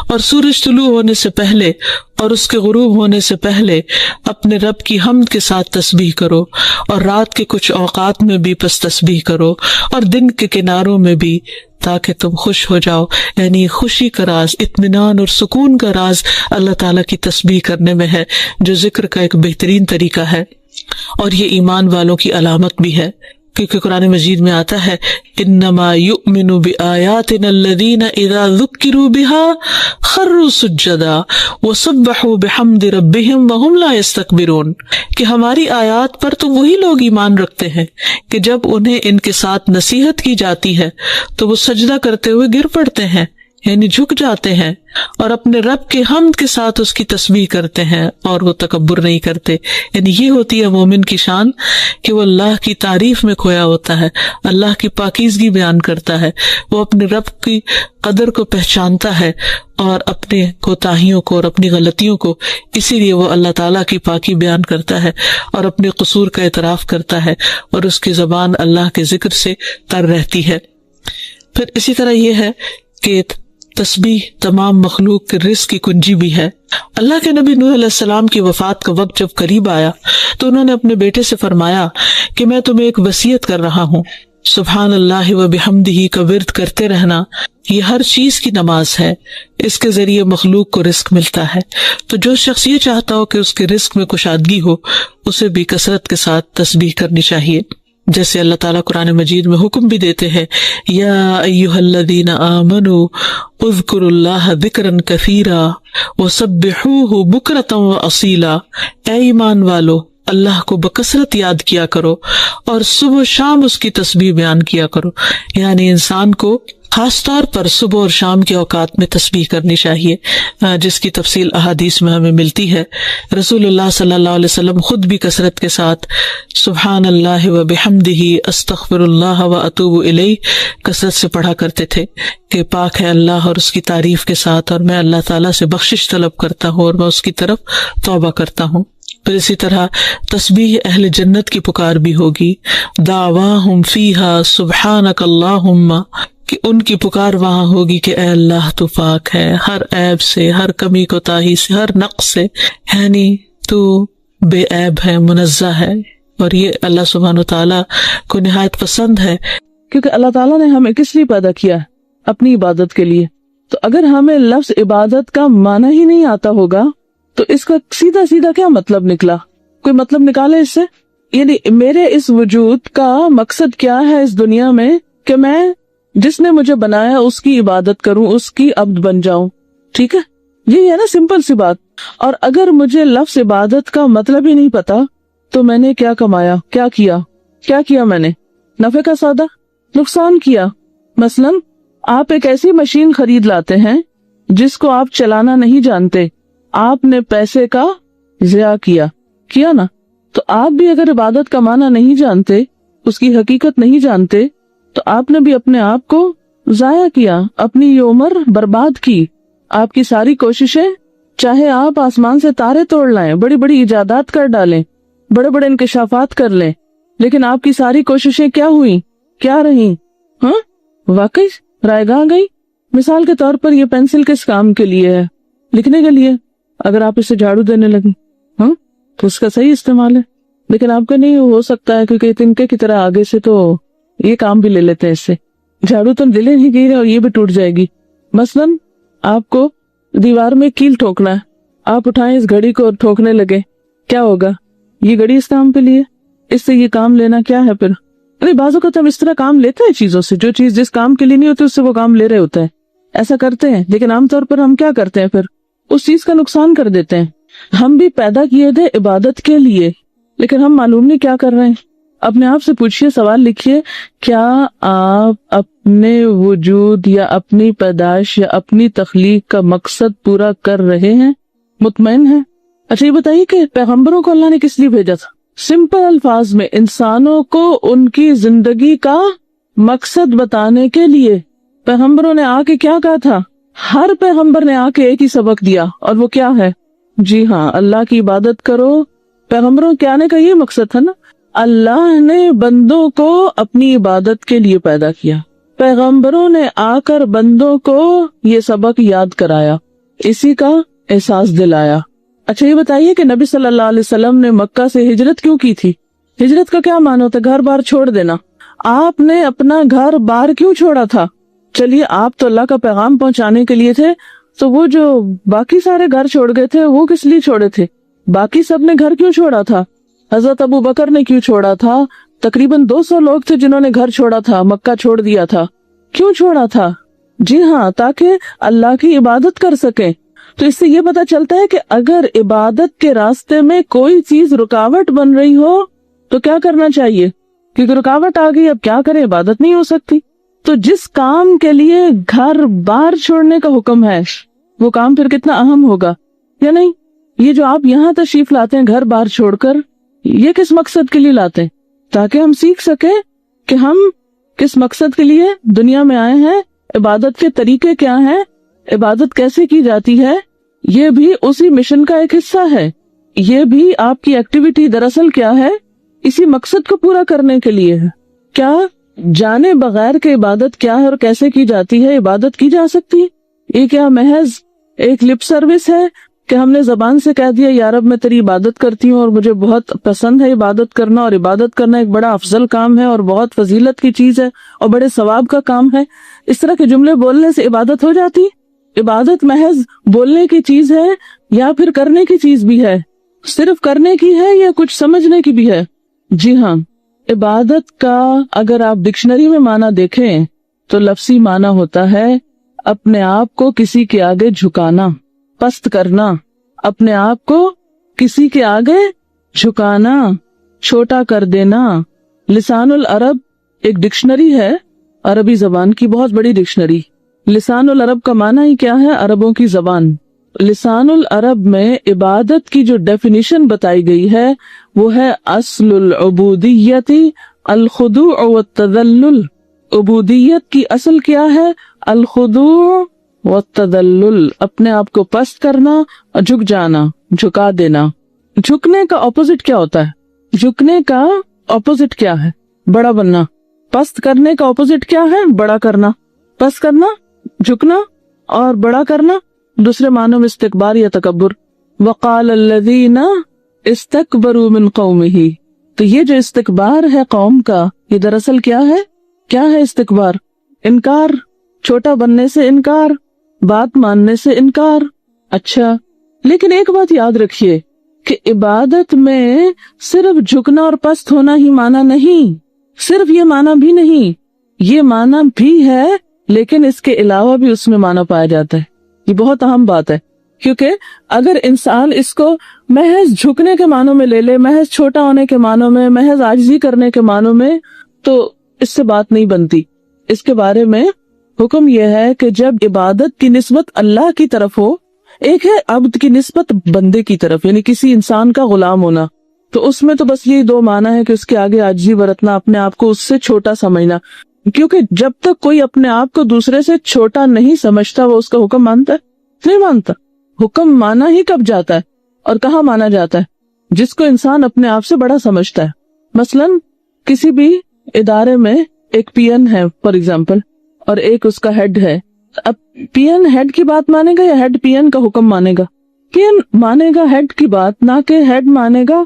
اور سورج طلوع ہونے سے پہلے اور اس کے غروب ہونے سے پہلے اپنے رب کی حمد کے ساتھ تسبیح کرو، اور رات کے کچھ اوقات میں بھی پس تسبیح کرو، اور دن کے کناروں میں بھی، تاکہ تم خوش ہو جاؤ. یعنی خوشی کا راز، اطمینان اور سکون کا راز اللہ تعالیٰ کی تسبیح کرنے میں ہے، جو ذکر کا ایک بہترین طریقہ ہے، اور یہ ایمان والوں کی علامت بھی ہے. کیونکہ قرآن مجید میں آتا ہے انما یؤمن بآیاتنا الذین اذا ذکروا بها خروا سجدا وسبحوا بحمد ربهم وهم لا یستکبرون، کہ ہماری آیات پر تو وہی لوگ ایمان رکھتے ہیں کہ جب انہیں ان کے ساتھ نصیحت کی جاتی ہے تو وہ سجدہ کرتے ہوئے گر پڑتے ہیں، یعنی جھک جاتے ہیں اور اپنے رب کے حمد کے ساتھ اس کی تسبیح کرتے ہیں اور وہ تکبر نہیں کرتے. یعنی یہ ہوتی ہے مومن کی شان کہ وہ اللہ کی تعریف میں کھویا ہوتا ہے، اللہ کی پاکیزگی بیان کرتا ہے، وہ اپنے رب کی قدر کو پہچانتا ہے اور اپنے کوتاہیوں کو اور اپنی غلطیوں کو، اسی لیے وہ اللہ تعالیٰ کی پاکی بیان کرتا ہے اور اپنے قصور کا اعتراف کرتا ہے اور اس کی زبان اللہ کے ذکر سے تر رہتی ہے. پھر اسی طرح یہ ہے کہ تسبیح تمام مخلوق کے رزق کی کنجی بھی ہے. اللہ کے نبی نوح علیہ السلام کی وفات کا وقت جب قریب آیا تو انہوں نے اپنے بیٹے سے فرمایا کہ میں تمہیں ایک وصیت کر رہا ہوں، سبحان اللہ و بحمدہ کا ورد کرتے رہنا. یہ ہر چیز کی نماز ہے، اس کے ذریعے مخلوق کو رزق ملتا ہے. تو جو شخص یہ چاہتا ہو کہ اس کے رزق میں کشادگی ہو، اسے بھی کثرت کے ساتھ تسبیح کرنی چاہیے. جیسے اللہ تعالیٰ قرآن مجید میں حکم بھی دیتے ہیں، یا ایھا الذین آمنوا اذکروا اللہ ذکرا کثیرا وسبحوہ بکرۃ واصیلا. اے ایمان والو، اللہ کو بکثرت یاد کیا کرو اور صبح و شام اس کی تسبیح بیان کیا کرو. یعنی انسان کو خاص طور پر صبح اور شام کے اوقات میں تسبیح کرنی چاہیے، جس کی تفصیل احادیث میں ہمیں ملتی ہے. رسول اللہ صلی اللہ علیہ وسلم خود بھی کثرت کے ساتھ سبحان اللہ و بحمدہ استغفر اللہ و اتوب الیہ کثرت سے پڑھا کرتے تھے کہ پاک ہے اللہ اور اس کی تعریف کے ساتھ، اور میں اللہ تعالیٰ سے بخشش طلب کرتا ہوں اور میں اس کی طرف توبہ کرتا ہوں. پھر اسی طرح تسبیح اہل جنت کی پکار بھی ہوگی، دعواہم فیہا سبحانک اللہم، کہ ان کی پکار وہاں ہوگی کہ اے اللہ تو پاک ہے ہر عیب سے، ہر کمی کوتاہی سے، ہر نقص سے، یعنی تو بے عیب ہے، منزہ ہے. اور یہ اللہ سبحانہ وتعالیٰ کو نہایت پسند ہے، کیونکہ اللہ تعالیٰ نے ہمیں کس لیے پیدا کیا ہے؟ اپنی عبادت کے لیے. تو اگر ہمیں لفظ عبادت کا معنی ہی نہیں آتا ہوگا تو اس کا سیدھا سیدھا کیا مطلب نکلا؟ کوئی مطلب نکالے اس سے؟ یعنی میرے اس وجود کا مقصد کیا ہے اس دنیا میں کہ میں جس نے مجھے بنایا اس کی عبادت کروں، اس کی عبد بن جاؤں. ٹھیک ہے، یہی ہے نا سمپل سی بات. اور اگر مجھے لفظ عبادت کا مطلب ہی نہیں پتا تو میں نے کیا کمایا، کیا کیا میں نے؟ نفع کا سودا، نقصان کیا. مثلا آپ ایک ایسی مشین خرید لاتے ہیں جس کو آپ چلانا نہیں جانتے، آپ نے پیسے کا ضیاع کیا نا. تو آپ بھی اگر عبادت کا معنی نہیں جانتے، اس کی حقیقت نہیں جانتے، تو آپ نے بھی اپنے آپ کو ضائع کیا، اپنی یہ عمر برباد کی. آپ کی ساری کوششیں، چاہے آپ آسمان سے تارے توڑ لائیں، بڑی بڑی ایجادات کر ڈالیں، بڑے بڑے انکشافات کر لیں، لیکن آپ کی ساری کوششیں کیا ہوئی، کیا رہیں؟ واقعی رائے گاہ گئی. مثال کے طور پر یہ پینسل کس کام کے لیے ہے؟ لکھنے کے لیے. اگر آپ اسے جھاڑو دینے لگیں تو اس کا صحیح استعمال ہے، لیکن آپ کا نہیں ہو سکتا ہے کیونکہ تنکے کی طرح آگے سے تو یہ کام بھی لے لیتے ہیں. اس سے جھاڑو تو دلے نہیں گئی اور یہ بھی ٹوٹ جائے گی. مثلاً آپ کو دیوار میں کیل ٹھوکنا ہے، آپ اٹھائیں اس گھڑی کو اور ٹھوکنے لگے، کیا ہوگا؟ یہ گھڑی اس کام کے لیے، اس سے یہ کام لینا کیا ہے؟ پھر بعض اوقات ہم اس طرح کام لیتے ہیں چیزوں سے، جو چیز جس کام کے لیے نہیں ہوتی اس سے وہ کام لے رہے ہوتے ہیں، ایسا کرتے ہیں. لیکن عام طور پر ہم کیا کرتے ہیں؟ پھر اس چیز کا نقصان کر دیتے ہیں. ہم بھی پیدا کیے تھے عبادت کے لیے، لیکن ہم معلوم نہیں کیا کر رہے ہیں. اپنے آپ سے پوچھئے، سوال لکھیے، کیا آپ اپنے وجود یا اپنی پیدائش یا اپنی تخلیق کا مقصد پورا کر رہے ہیں؟ مطمئن ہیں؟ اچھا یہ بتائیے کہ پیغمبروں کو اللہ نے کس لیے بھیجا تھا؟ سمپل الفاظ میں انسانوں کو ان کی زندگی کا مقصد بتانے کے لیے. پیغمبروں نے آ کے کیا کہا تھا؟ ہر پیغمبر نے آ کے ایک ہی سبق دیا، اور وہ کیا ہے؟ جی ہاں، اللہ کی عبادت کرو. پیغمبروں کے آنے کا یہ مقصد تھا نا. اللہ نے بندوں کو اپنی عبادت کے لیے پیدا کیا، پیغمبروں نے آ کر بندوں کو یہ سبق یاد کرایا، اسی کا احساس دلایا. اچھا یہ بتائیے کہ نبی صلی اللہ علیہ وسلم نے مکہ سے ہجرت کیوں کی تھی؟ ہجرت کا کیا معنی ہوتا ہے؟ گھر بار چھوڑ دینا. آپ نے اپنا گھر بار کیوں چھوڑا تھا؟ چلیے آپ تو اللہ کا پیغام پہنچانے کے لیے تھے، تو وہ جو باقی سارے گھر چھوڑ گئے تھے وہ کس لیے چھوڑے تھے؟ باقی سب نے گھر کیوں چھوڑا تھا؟ حضرت ابو بکر نے کیوں چھوڑا تھا؟ تقریباً 200 لوگ تھے جنہوں نے گھر چھوڑا تھا، مکہ چھوڑ دیا تھا. کیوں چھوڑا تھا؟ جی ہاں، تاکہ اللہ کی عبادت کر سکیں. تو اس سے یہ پتا چلتا ہے کہ اگر عبادت کے راستے میں کوئی چیز رکاوٹ بن رہی ہو تو کیا کرنا چاہیے؟ کیونکہ رکاوٹ آ گئی، اب کیا کریں، عبادت نہیں ہو سکتی. تو جس کام کے لیے گھر بار چھوڑنے کا حکم ہے وہ کام پھر کتنا اہم ہوگا یا نہیں؟ یہ جو آپ یہاں تشریف لاتے ہیں گھر بار چھوڑ کر، یہ کس مقصد کے لیے لاتے ہیں؟ تاکہ ہم سیکھ سکیں کہ ہم کس مقصد کے لیے دنیا میں آئے ہیں، عبادت کے طریقے کیا ہیں، عبادت کیسے کی جاتی ہے۔ یہ بھی اسی مشن کا ایک حصہ ہے، یہ بھی آپ کی ایکٹیویٹی دراصل کیا ہے، اسی مقصد کو پورا کرنے کے لیے ہے۔ کیا جانے بغیر کہ عبادت کیا ہے اور کیسے کی جاتی ہے عبادت کی جا سکتی؟ یہ کیا محض ایک لپ سروس ہے کہ ہم نے زبان سے کہہ دیا یا رب میں تیری عبادت کرتی ہوں اور مجھے بہت پسند ہے عبادت کرنا، اور عبادت کرنا ایک بڑا افضل کام ہے اور بہت فضیلت کی چیز ہے اور بڑے ثواب کا کام ہے، اس طرح کے جملے بولنے سے عبادت ہو جاتی؟ عبادت محض بولنے کی چیز ہے یا پھر کرنے کی چیز بھی ہے؟ صرف کرنے کی ہے یا کچھ سمجھنے کی بھی ہے؟ جی ہاں، عبادت کا اگر آپ ڈکشنری میں معنی دیکھیں تو لفظی معنی ہوتا ہے اپنے آپ کو کسی کے آگے جھکانا، پست کرنا، اپنے آپ کو کسی کے آگے جھکانا، چھوٹا کر دینا۔ لسان العرب ایک ڈکشنری ہے، عربی زبان کی بہت بڑی ڈکشنری۔ لسان العرب کا معنی ہی کیا ہے؟ عربوں کی زبان۔ لسان العرب میں عبادت کی جو ڈیفینیشن بتائی گئی ہے وہ ہے اصل العبودیت الخضوع والتذلل۔ عبودیت کی اصل کیا ہے؟ الخضوع والتذلل، اپنے آپ کو پست کرنا اور جھک جانا، جھکا دینا۔ جھکنے کا اپوزٹ کیا ہوتا ہے؟ جھکنے کا اپوزٹ کیا ہے؟ بڑا بننا۔ پست کرنے کا اپوزٹ کیا ہے؟ بڑا کرنا۔ پست کرنا، جھکنا اور بڑا کرنا دوسرے معنوں میں استکبار یا تکبر۔ وقال الذین استکبروا من قومہ، تو یہ جو استکبار ہے قوم کا، یہ دراصل کیا ہے؟ کیا ہے استکبار؟ انکار، چھوٹا بننے سے انکار، بات ماننے سے انکار۔ اچھا، لیکن ایک بات یاد رکھیے کہ عبادت میں صرف جھکنا اور پست ہونا ہی معنی نہیں، صرف یہ معنی بھی نہیں، یہ معنی بھی ہے لیکن اس کے علاوہ بھی اس میں معنی پایا جاتا ہے۔ یہ بہت اہم بات ہے، کیونکہ اگر انسان اس کو محض جھکنے کے معنوں میں لے لے، محض چھوٹا ہونے کے معنوں میں، محض عاجزی کرنے کے معنوں میں، تو اس سے بات نہیں بنتی۔ اس کے بارے میں حکم یہ ہے کہ جب عبادت کی نسبت اللہ کی طرف ہو، ایک ہے عبد کی نسبت بندے کی طرف، یعنی کسی انسان کا غلام ہونا، تو اس میں تو بس یہی دو معنی ہے کہ اس کے آگے عاجزی برتنا، اپنے آپ کو اس سے چھوٹا سمجھنا، کیونکہ جب تک کوئی اپنے آپ کو دوسرے سے چھوٹا نہیں سمجھتا وہ اس کا حکم مانتا ہے؟ نہیں مانتا۔ حکم مانا ہی کب جاتا ہے اور کہاں مانا جاتا ہے؟ جس کو انسان اپنے آپ سے بڑا سمجھتا ہے۔ مثلاً کسی بھی ادارے میں ایک پی این ہے فار ایگزامپل، اور ایک اس کا ہیڈ ہے۔ اب پی این ہیڈ کی بات مانے گا یا ہیڈ پی این کا حکم مانے گا؟ پی این مانے گا ہیڈ کی بات، نہ کہ ہیڈ مانے گا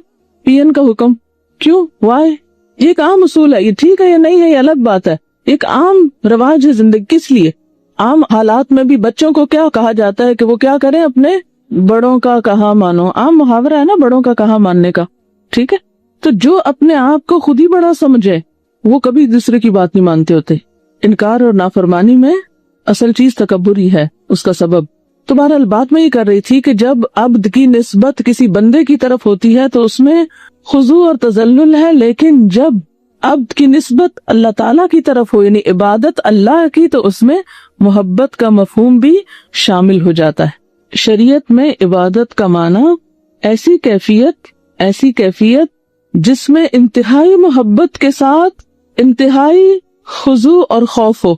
پی این کا حکم۔ کیوں؟ وائی؟ یہ ایک عام اصول ہے، یہ ٹھیک ہے یا نہیں ہے یہ الگ بات ہے، ایک عام رواج ہے زندگی۔ کس لیے؟ عام حالات میں بھی بچوں کو کیا کہا جاتا ہے کہ وہ کیا کریں؟ اپنے بڑوں کا کہا مانو۔ عام محاورہ ہے نا بڑوں کا کہا ماننے کا، ٹھیک ہے؟ تو جو اپنے آپ کو خود ہی بڑا سمجھے وہ کبھی دوسرے کی بات نہیں مانتے ہوتے۔ انکار اور نافرمانی میں اصل چیز تکبر ہی ہے اس کا سبب۔ تو بہرحال بات میں یہ کر رہی تھی کہ جب عبد کی نسبت کسی بندے کی طرف ہوتی ہے تو اس میں خضوع اور تذلل ہے، لیکن جب عبد کی نسبت اللہ تعالیٰ کی طرف ہو، یعنی عبادت اللہ کی، تو اس میں محبت کا مفہوم بھی شامل ہو جاتا ہے۔ شریعت میں عبادت کا معنی ایسی کیفیت جس میں انتہائی محبت کے ساتھ انتہائی خضوع اور خوف ہو۔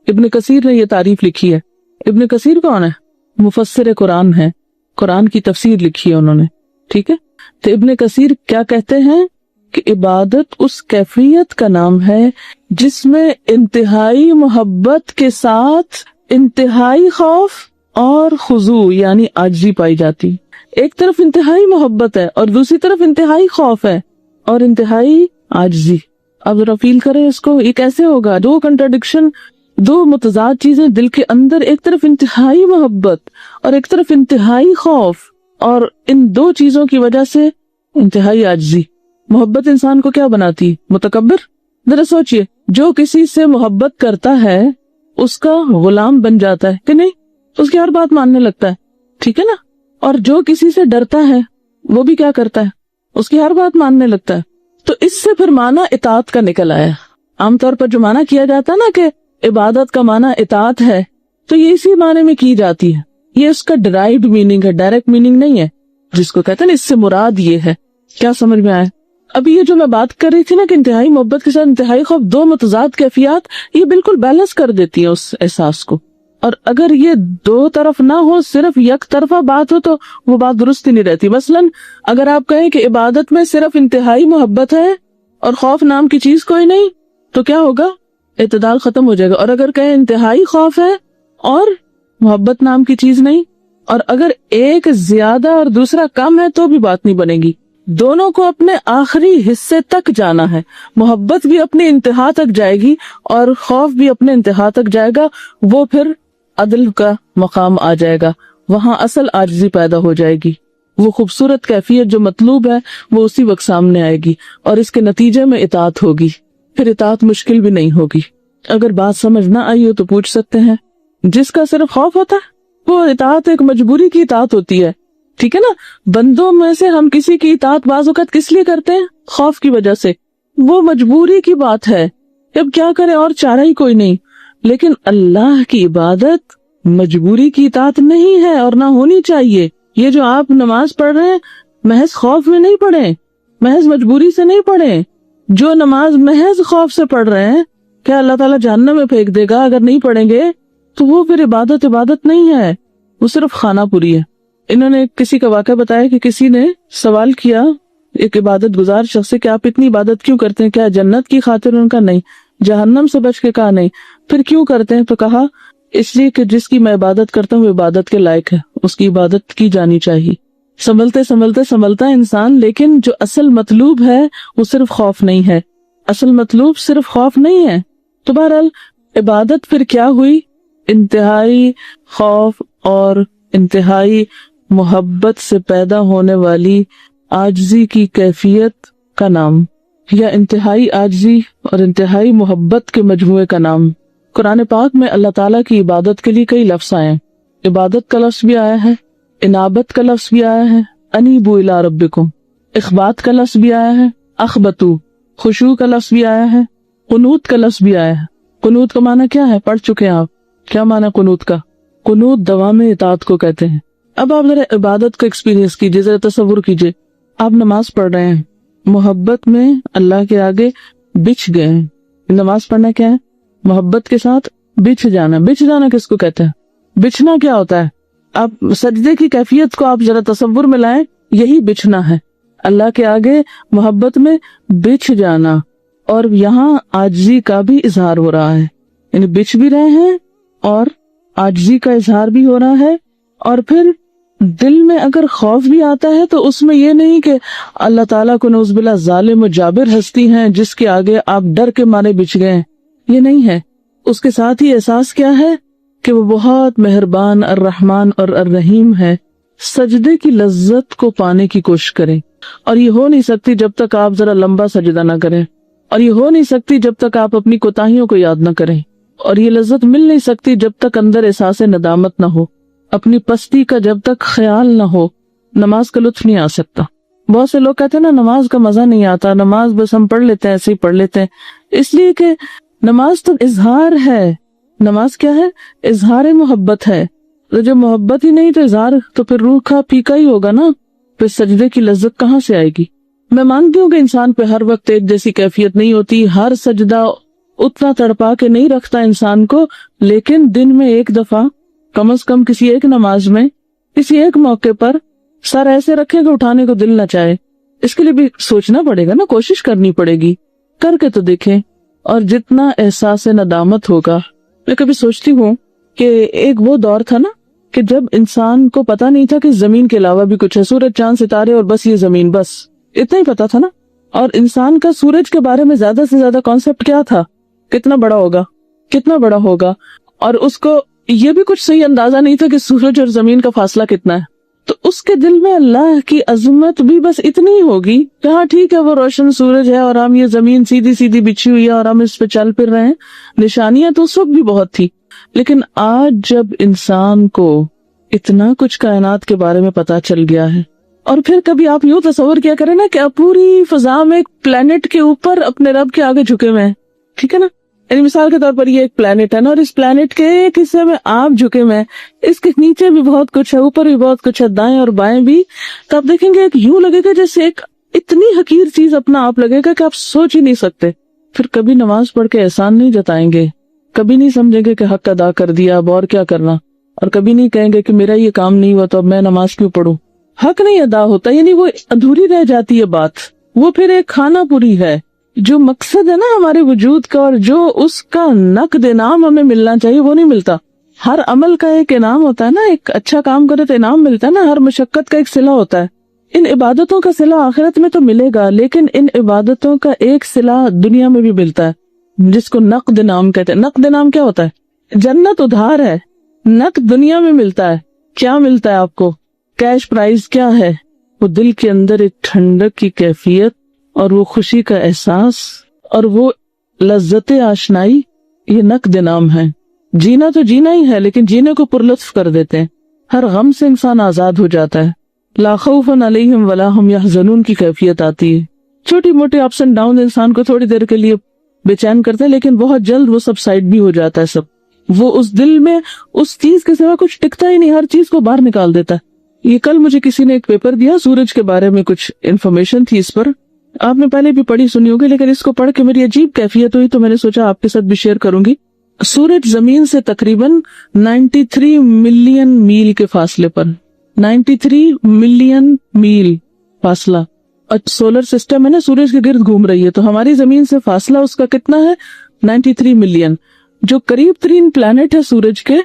ابن کثیر نے یہ تعریف لکھی ہے۔ ابن کثیر کون ہے؟ مفسر قرآن ہے، قرآن کی تفسیر لکھی ہے انہوں نے، ٹھیک ہے؟ تو ابن کثیر کیا کہتے ہیں کہ عبادت اس کیفیت کا نام ہے جس میں انتہائی محبت کے ساتھ انتہائی خوف اور خضوع یعنی عاجزی پائی جاتی۔ ایک طرف انتہائی محبت ہے اور دوسری طرف انتہائی خوف ہے اور انتہائی عاجزی۔ اب ذرا فیل کریں اس کو، یہ کیسے ہوگا؟ دو کنٹراڈکشن، دو متضاد چیزیں دل کے اندر، ایک طرف انتہائی محبت اور ایک طرف انتہائی خوف، اور ان دو چیزوں کی وجہ سے انتہائی عاجزی۔ محبت انسان کو کیا بناتی؟ متکبر۔ ذرا سوچئے، جو کسی سے محبت کرتا ہے اس کا غلام بن جاتا ہے کہ نہیں؟ اس کی ہر بات ماننے لگتا ہے، ٹھیک ہے نا؟ اور جو کسی سے ڈرتا ہے وہ بھی کیا کرتا ہے؟ اس کی ہر بات ماننے لگتا ہے۔ تو اس سے پھر معنی اطاعت کا نکل آیا۔ عام طور پر جو معنی کیا جاتا ہے نا کہ عبادت کا معنی اطاعت ہے تو یہ اسی معنی میں کی جاتی ہے، یہ اس کا ڈرائیوڈ میننگ ہے، ڈائریکٹ میننگ نہیں ہے جس کو کہتے ہیں نا اس سے مراد یہ ہے۔ کیا سمجھ میں آئے؟ ابھی یہ جو میں بات کر رہی تھی نا کہ انتہائی محبت کے ساتھ انتہائی خوف، دو متضاد کیفیات، یہ بالکل بیلنس کر دیتی ہیں اس احساس کو۔ اور اگر یہ دو طرف نہ ہو، صرف یک طرفہ بات ہو تو وہ بات درست ہی نہیں رہتی۔ مثلاً اگر آپ کہیں کہ عبادت میں صرف انتہائی محبت ہے اور خوف نام کی چیز کوئی نہیں، تو کیا ہوگا؟ اعتدال ختم ہو جائے گا۔ اور اگر کہیں انتہائی خوف ہے اور محبت نام کی چیز نہیں، اور اگر ایک زیادہ اور دوسرا کم ہے تو بھی بات نہیں بنے گی۔ دونوں کو اپنے آخری حصے تک جانا ہے، محبت بھی اپنی انتہا تک جائے گی اور خوف بھی اپنے انتہا تک جائے گا، وہ پھر عدل کا مقام آ جائے گا، وہاں اصل عاجزی پیدا ہو جائے گی، وہ خوبصورت کیفیت جو مطلوب ہے وہ اسی وقت سامنے آئے گی، اور اس کے نتیجے میں اطاعت ہوگی، پھر اطاعت مشکل بھی نہیں ہوگی۔ اگر بات سمجھ نہ آئی ہو تو پوچھ سکتے ہیں۔ جس کا صرف خوف ہوتا ہے وہ اطاعت ایک مجبوری کی اطاعت ہوتی ہے، ٹھیک ہے نا؟ بندوں میں سے ہم کسی کی اطاعت بعض اوقات کس لیے کرتے ہیں؟ خوف کی وجہ سے، وہ مجبوری کی بات ہے، اب کیا کرے اور چارہ ہی کوئی نہیں۔ لیکن اللہ کی عبادت مجبوری کی اطاعت نہیں ہے اور نہ ہونی چاہیے۔ یہ جو آپ نماز پڑھ رہے ہیں محض خوف میں نہیں پڑھیں، محض مجبوری سے نہیں پڑھیں۔ جو نماز محض خوف سے پڑھ رہے ہیں، کیا اللہ تعالیٰ جہنم میں پھینک دے گا اگر نہیں پڑھیں گے؟ تو وہ پھر عبادت نہیں ہے، وہ صرف خانہ پوری ہے۔ انہوں نے کسی کا واقعہ بتایا کہ کسی نے سوال کیا ایک عبادت گزار شخص سے کہ آپ اتنی عبادت کیوں کرتے ہیں؟ کیا جنت کی خاطر؟ ان کا نہیں، جہنم سے بچ کے کہا نہیں۔ پھر کیوں کرتے ہیں؟ تو کہا اس لیے کہ جس کی میں عبادت کرتا ہوں وہ عبادت کے لائق ہے، اس کی عبادت کی جانی چاہیے۔ سنبھلتا ہے انسان، لیکن جو اصل مطلوب ہے وہ صرف خوف نہیں ہے، اصل مطلوب صرف خوف نہیں ہے۔ تو بہرحال عبادت پھر کیا ہوئی؟ انتہائی خوف اور انتہائی محبت سے پیدا ہونے والی عاجزی کی کیفیت کا نام، یا انتہائی عاجزی اور انتہائی محبت کے مجموعے کا نام۔ قرآن پاک میں اللہ تعالیٰ کی عبادت کے لیے کئی لفظ آئے ہیں۔ عبادت کا لفظ بھی آیا ہے، انابت کا لفظ بھی آیا ہے، انیبو الی ربکم، اخبات کا لفظ بھی آیا ہے، اخبتو، خشوع کا لفظ بھی آیا ہے، قنوت کا لفظ بھی آیا ہے۔ قنوت کا معنی کیا ہے؟ پڑھ چکے ہیں آپ، کیا معنی قنوت کا؟ قنوت دوام اطاعت کو کہتے ہیں۔ اب آپ ذرا عبادت کا ایکسپیرینس کیجئے، ذرا تصور کیجئے، آپ نماز پڑھ رہے ہیں، محبت میں اللہ کے آگے بچھ گئے ہیں۔ نماز پڑھنا کیا ہے؟ محبت کے ساتھ بچھ جانا۔ بچھ جانا کس کو کہتے ہیں؟ بچھنا کیا ہوتا ہے؟ آپ سجدے کی کیفیت کو آپ ذرا تصور میں لائیں، یہی بچھنا ہے، اللہ کے آگے محبت میں بچھ جانا، اور یہاں عاجزی کا بھی اظہار ہو رہا ہے، یعنی بچھ بھی رہے ہیں اور عاجزی کا اظہار بھی ہو رہا ہے۔ اور پھر دل میں اگر خوف بھی آتا ہے تو اس میں یہ نہیں کہ اللہ تعالیٰ کو نعوذ باللہ ظالم و جابر ہستی ہیں جس کے آگے آپ ڈر کے مارے بچھ گئے، یہ نہیں ہے۔ اس کے ساتھ ہی احساس کیا ہے کہ وہ بہت مہربان، الرحمن اور الرحیم ہے۔ سجدے کی لذت کو پانے کی کوشش کریں، اور یہ ہو نہیں سکتی جب تک آپ ذرا لمبا سجدہ نہ کریں، اور یہ ہو نہیں سکتی جب تک آپ اپنی کوتاہیوں کو یاد نہ کریں، اور یہ لذت مل نہیں سکتی جب تک اندر احساس ندامت نہ ہو، اپنی پستی کا جب تک خیال نہ ہو، نماز کا لطف نہیں آ سکتا۔ بہت سے لوگ کہتے ہیں نا نماز کا مزہ نہیں آتا، نماز بس ہم پڑھ لیتے ہیں، ایسے ہی پڑھ لیتے ہیں، اس لیے کہ نماز تو اظہار ہے۔ نماز کیا ہے؟ اظہار محبت ہے۔ تو جب محبت ہی نہیں تو اظہار تو پھر روح کا پھیکا ہی ہوگا نا، پھر سجدے کی لذت کہاں سے آئے گی؟ میں مانتی ہوں کہ انسان پہ ہر وقت ایک جیسی کیفیت نہیں ہوتی، ہر سجدہ اتنا تڑپا کے نہیں رکھتا انسان کو، لیکن دن میں ایک دفعہ کم از کم کسی ایک نماز میں، کسی ایک موقع پر سر ایسے رکھے کہ اٹھانے کو دل نہ چاہے۔ اس کے لیے بھی سوچنا پڑے گا نا، کوشش کرنی پڑے گی، کر کے تو دیکھیں۔ اور جتنا احساس ندامت ہوگا، میں کبھی سوچتی ہوں کہ ایک وہ دور تھا نا کہ جب انسان کو پتا نہیں تھا کہ زمین کے علاوہ بھی کچھ ہے، سورج چاند ستارے اور بس یہ زمین، بس اتنا ہی پتا تھا نا۔ اور انسان کا سورج کے بارے میں زیادہ سے زیادہ کانسیپٹ کیا تھا؟ کتنا بڑا ہوگا، کتنا بڑا ہوگا، اور اس کو یہ بھی کچھ صحیح اندازہ نہیں تھا کہ سورج اور زمین کا فاصلہ کتنا ہے۔ تو اس کے دل میں اللہ کی عظمت بھی بس اتنی ہی ہوگی کہ ہاں ٹھیک ہے وہ روشن سورج ہے اور ہم یہ زمین سیدھی سیدھی بچھی ہوئی ہے اور ہم اس پہ چل پھر رہے ہیں، نشانیاں تو اس وقت بھی بہت تھی۔ لیکن آج جب انسان کو اتنا کچھ کائنات کے بارے میں پتا چل گیا ہے، اور پھر کبھی آپ یوں تصور کیا کریں نا کہ آپ پوری فضا میں ایک پلانٹ کے اوپر اپنے رب کے آگے جھکے ہوئے ہیں، ٹھیک ہے نا، یعنی مثال کے طور پر یہ ایک پلانٹ ہے نا، اور اس پلانٹ کے ایک حصے میں آپ جھکے میں، اس کے نیچے بھی بہت کچھ ہے، اوپر بھی بہت کچھ ہے، دائیں اور بائیں بھی، تو آپ دیکھیں گے ایک یوں لگے گا جیسے ایک اتنی حقیر چیز اپنا آپ لگے گا کہ آپ سوچ ہی نہیں سکتے. پھر کبھی نماز پڑھ کے احسان نہیں جتائیں گے، کبھی نہیں سمجھیں گے کہ حق ادا کر دیا اب اور کیا کرنا، اور کبھی نہیں کہیں گے کہ میرا یہ کام نہیں ہوا تو اب میں نماز کیوں پڑھوں. حق نہیں ادا ہوتا، یعنی وہ ادھوری رہ جاتی ہے بات. وہ پھر ایک کھانا پوری ہے. جو مقصد ہے نا ہمارے وجود کا، اور جو اس کا نقد انعام ہمیں ملنا چاہیے، وہ نہیں ملتا. ہر عمل کا ایک انعام ہوتا ہے نا، ایک اچھا کام کرے تو انعام ملتا ہے نا، ہر مشقت کا ایک صلہ ہوتا ہے. ان عبادتوں کا صلہ آخرت میں تو ملے گا، لیکن ان عبادتوں کا ایک صلہ دنیا میں بھی ملتا ہے، جس کو نقد انعام کہتے ہیں. نقد انعام کیا ہوتا ہے؟ جنت ادھار ہے، نقد دنیا میں ملتا ہے. کیا ملتا ہے آپ کو؟ کیش پرائز کیا ہے؟ وہ دل کے اندر ایک ٹھنڈک کی کیفیت، اور وہ خوشی کا احساس، اور وہ لذت آشنائی. یہ نقد انعام ہے. جینا تو جینا ہی ہے، لیکن جینے کو پرلطف کر دیتے ہیں. ہر غم سے انسان آزاد ہو جاتا ہے. لا خوف علیہم ولا ہم یحزنون کی کیفیت آتی ہے. چھوٹی موٹی اپس اینڈ ڈاؤن انسان کو تھوڑی دیر کے لیے بے چین کرتے ہیں، لیکن بہت جلد وہ سب سائڈ بھی ہو جاتا ہے. سب وہ اس دل میں اس چیز کے سوا کچھ ٹکتا ہی نہیں، ہر چیز کو باہر نکال دیتا ہے. یہ کل مجھے کسی نے ایک پیپر دیا، سورج کے بارے میں کچھ انفارمیشن تھی اس پر. آپ نے پہلے بھی پڑھی سنی ہوگی، لیکن اس کو پڑھ کے میری عجیب کیفیت ہوئی تو میں نے سوچا آپ کے ساتھ بھی شیئر کروں گی. سورج زمین سے تقریباً 93 ملین میل کے فاصلے پر، 93 ملین میل فاصلہ. سولر سسٹم ہے نا، سورج کے گرد گھوم رہی ہے، تو ہماری زمین سے فاصلہ اس کا کتنا ہے؟ 93 ملین. جو قریب ترین پلانٹ ہے سورج کے،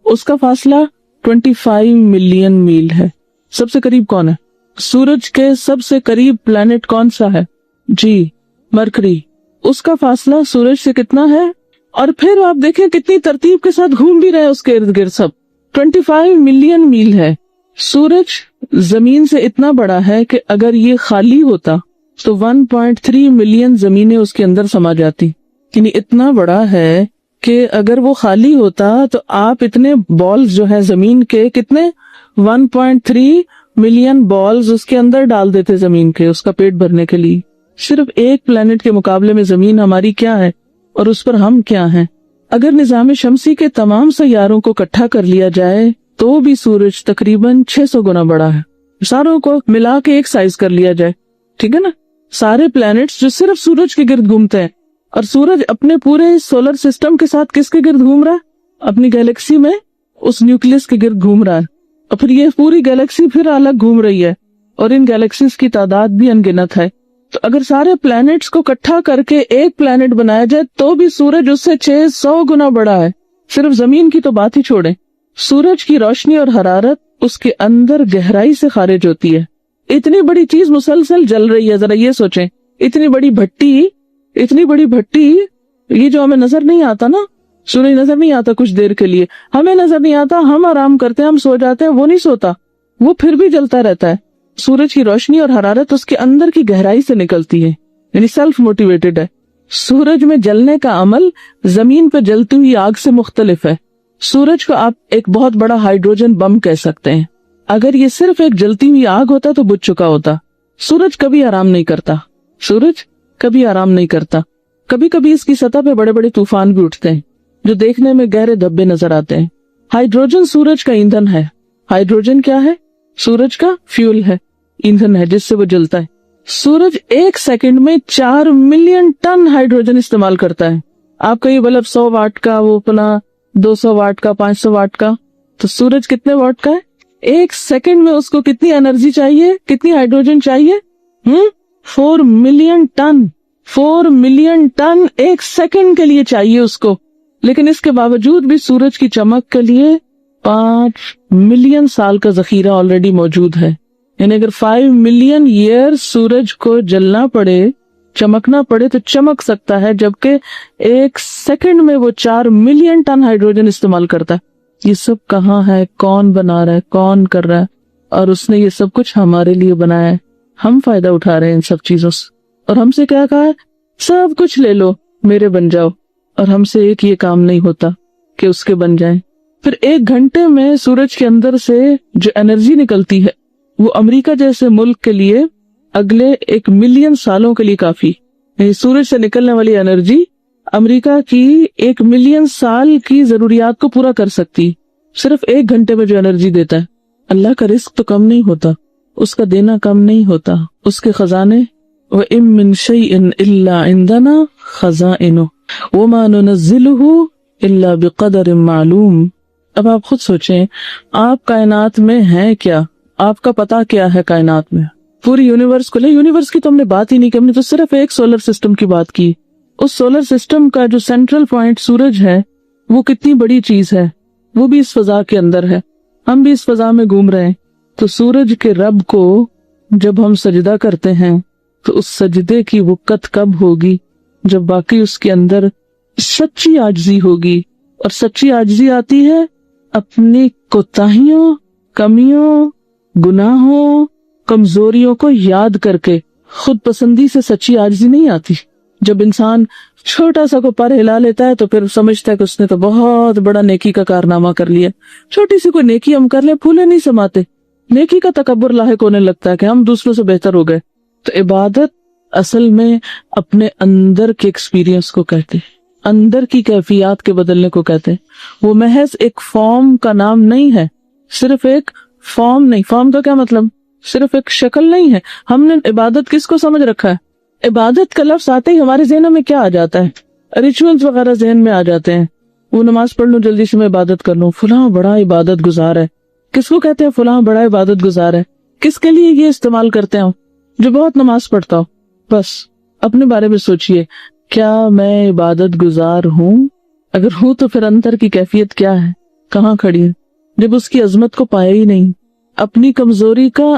اس کا فاصلہ 25 ملین میل ہے. سب سے قریب کون ہے؟ سورج کے سب سے قریب پلانٹ کون سا ہے؟ جی مرکری. اس کا فاصلہ سورج سے کتنا ہے؟ اور پھر آپ دیکھیں کتنی ترتیب کے ساتھ گھوم بھی رہے اس کے ارد گرد. سب 25 ملین میل ہے. سورج زمین سے اتنا بڑا ہے کہ اگر یہ خالی ہوتا تو 1.3 ملین زمینیں اس کے اندر سما جاتی. یعنی اتنا بڑا ہے کہ اگر وہ خالی ہوتا تو آپ اتنے بالز جو ہے زمین کے، کتنے 1.3 ملین بالز اس کے اندر ڈال دیتے زمین کے، اس کا پیٹ بھرنے کے لیے. صرف ایک پلانٹ کے مقابلے میں زمین ہماری کیا ہے اور اس پر ہم کیا ہیں. اگر نظام شمسی کے تمام سیاروں کو اکٹھا کر لیا جائے تو بھی سورج تقریباً 600 گنا بڑا ہے. ساروں کو ملا کے ایک سائز کر لیا جائے، ٹھیک ہے نا. سارے پلانٹس جو صرف سورج کے گرد گھومتے ہیں، اور سورج اپنے پورے سولر سسٹم کے ساتھ کس کے گرد گھوم رہا ہے؟ اپنی گیلیکسی میں اس نیوکلس کے گرد گھوم رہا ہے. اور پھر یہ پوری گیلیکسی پھر الگ گھوم رہی ہے، اور ان گیلیکسیز کی تعداد بھی انگنت ہے. تو اگر سارے پلانٹس کو اکٹھا کر کے ایک پلانٹ بنایا جائے تو بھی سورج اس سے 600 گنا بڑا ہے. صرف زمین کی تو بات ہی چھوڑیں. سورج کی روشنی اور حرارت اس کے اندر گہرائی سے خارج ہوتی ہے. اتنی بڑی چیز مسلسل جل رہی ہے. ذرا یہ سوچیں، اتنی بڑی بھٹی، یہ جو ہمیں نظر نہیں آتا نا، سورج نظر نہیں آتا کچھ دیر کے لیے، ہمیں نظر نہیں آتا، ہم آرام کرتے ہیں، ہم سو جاتے ہیں، وہ نہیں سوتا، وہ پھر بھی جلتا رہتا ہے. سورج کی روشنی اور حرارت اس کے اندر کی گہرائی سے نکلتی ہے، یعنی سیلف موٹیویٹڈ ہے. سورج میں جلنے کا عمل زمین پہ جلتی ہوئی آگ سے مختلف ہے. سورج کو آپ ایک بہت بڑا ہائیڈروجن بم کہہ سکتے ہیں. اگر یہ صرف ایک جلتی ہوئی آگ ہوتا تو بجھ چکا ہوتا. سورج کبھی آرام نہیں کرتا. کبھی کبھی اس کی سطح پہ بڑے بڑے طوفان بھی اٹھتے ہیں جو دیکھنے میں گہرے دھبے نظر آتے ہیں. ہائیڈروجن سورج کا ایندھن ہے. ہائیڈروجن کیا ہے؟ سورج کا فیول ہے، ایندھن ہے جس سے وہ جلتا ہے. سورج 1 سیکنڈ میں 4 ملین ٹن ہائیڈروجن استعمال کرتا ہے. آپ کا یہ بلب 100 واٹ کا، وہ اپنا 200 واٹ کا، 500 واٹ کا، تو سورج کتنے واٹ کا ہے؟ 1 سیکنڈ میں اس کو کتنی انرجی چاہیے، کتنی ہائیڈروجن چاہیے؟ 4 million ton. 4 million ton 1 second کے لیے چاہیے اس کو. لیکن اس کے باوجود بھی سورج کی چمک کے لیے 5 ملین سال کا ذخیرہ آلریڈی موجود ہے. یعنی اگر 5 ملین ایئر سورج کو جلنا پڑے، چمکنا پڑے تو چمک سکتا ہے، جبکہ 1 سیکنڈ میں وہ 4 ملین ٹن ہائیڈروجن استعمال کرتا ہے. یہ سب کہاں ہے؟ کون بنا رہا ہے؟ کون کر رہا ہے؟ اور اس نے یہ سب کچھ ہمارے لیے بنایا ہے. ہم فائدہ اٹھا رہے ہیں ان سب چیزوں سے. اور ہم سے کیا کہا ہے؟ سب کچھ لے لو، میرے بن جاؤ. اور ہم سے ایک یہ کام نہیں ہوتا کہ اس کے بن جائیں. پھر 1 گھنٹے میں سورج کے اندر سے جو انرجی نکلتی ہے وہ امریکہ جیسے ملک کے لیے اگلے 1 ملین سالوں کے لیے کافی. سورج سے نکلنے والی انرجی امریکہ کی 1 ملین سال کی ضروریات کو پورا کر سکتی صرف 1 گھنٹے میں جو انرجی دیتا ہے. اللہ کا رزق تو کم نہیں ہوتا، اس کا دینا کم نہیں ہوتا. اس کے خزانے وَإِن مِّن شَيْءٍ إِلَّا عِندَنَا خَزَائِنُهُ وَمَا نُنَزِّلُهُ إِلَّا بِقَدَرٍ مَّعْلُومٍ. اب آپ خود سوچیں، آپ کائنات میں ہیں کیا؟ آپ کا پتہ کیا ہے کائنات میں؟ پوری یونیورس کو لے، یونیورس کی تو ہم نے بات ہی نہیں کی، ہم نے تو صرف ایک سولر سسٹم کی بات کی. اس سولر سسٹم کا جو سینٹرل پوائنٹ سورج ہے وہ کتنی بڑی چیز ہے، وہ بھی اس فضا کے اندر ہے، ہم بھی اس فضا میں گھوم رہے ہیں. تو سورج کے رب کو جب ہم سجدہ کرتے ہیں تو اس سجدے کی وقت کب ہوگی؟ جب واقعی اس کے اندر سچی عاجزی ہوگی. اور سچی عاجزی آتی ہے اپنی کوتاہیوں، کمیوں، گناہوں، کمزوریوں کو یاد کر کے. خود پسندی سے سچی عاجزی نہیں آتی. جب انسان چھوٹا سا کو پر ہلا لیتا ہے تو پھر سمجھتا ہے کہ اس نے تو بہت بڑا نیکی کا کارنامہ کر لیا. چھوٹی سی کوئی نیکی ہم کر لیں، پھولے نہیں سماتے، نیکی کا تکبر لاحق ہونے لگتا ہے کہ ہم دوسروں سے بہتر ہو گئے. تو عبادت اصل میں اپنے اندر کے ایکسپیرینس کو کہتے ہیں، اندر کی کیفیات کے بدلنے کو کہتے ہیں. وہ محض ایک فارم کا نام نہیں ہے، صرف ایک فارم نہیں. فارم کا کیا مطلب؟ صرف ایک شکل نہیں ہے. ہم نے عبادت کس کو سمجھ رکھا ہے؟ عبادت کا لفظ آتے ہی ہمارے ذہنوں میں کیا آ جاتا ہے؟ ریچولز وغیرہ ذہن میں آ جاتے ہیں. وہ نماز پڑھ لوں جلدی سے میں عبادت کر لوں، فلاں بڑا عبادت گزار ہے. کس کو کہتے ہیں فلاں بڑا عبادت گزار ہے؟ کس کے لیے یہ استعمال کرتے ہیں؟ جو بہت نماز پڑھتا ہو. بس اپنے بارے میں سوچئے، کیا میں عبادت گزار ہوں؟ اگر ہوں تو پھر اندر کی کیفیت کیا ہے، کہاں کھڑی ہے؟ جب اس کی عظمت کو پایا ہی نہیں، اپنی کمزوری کا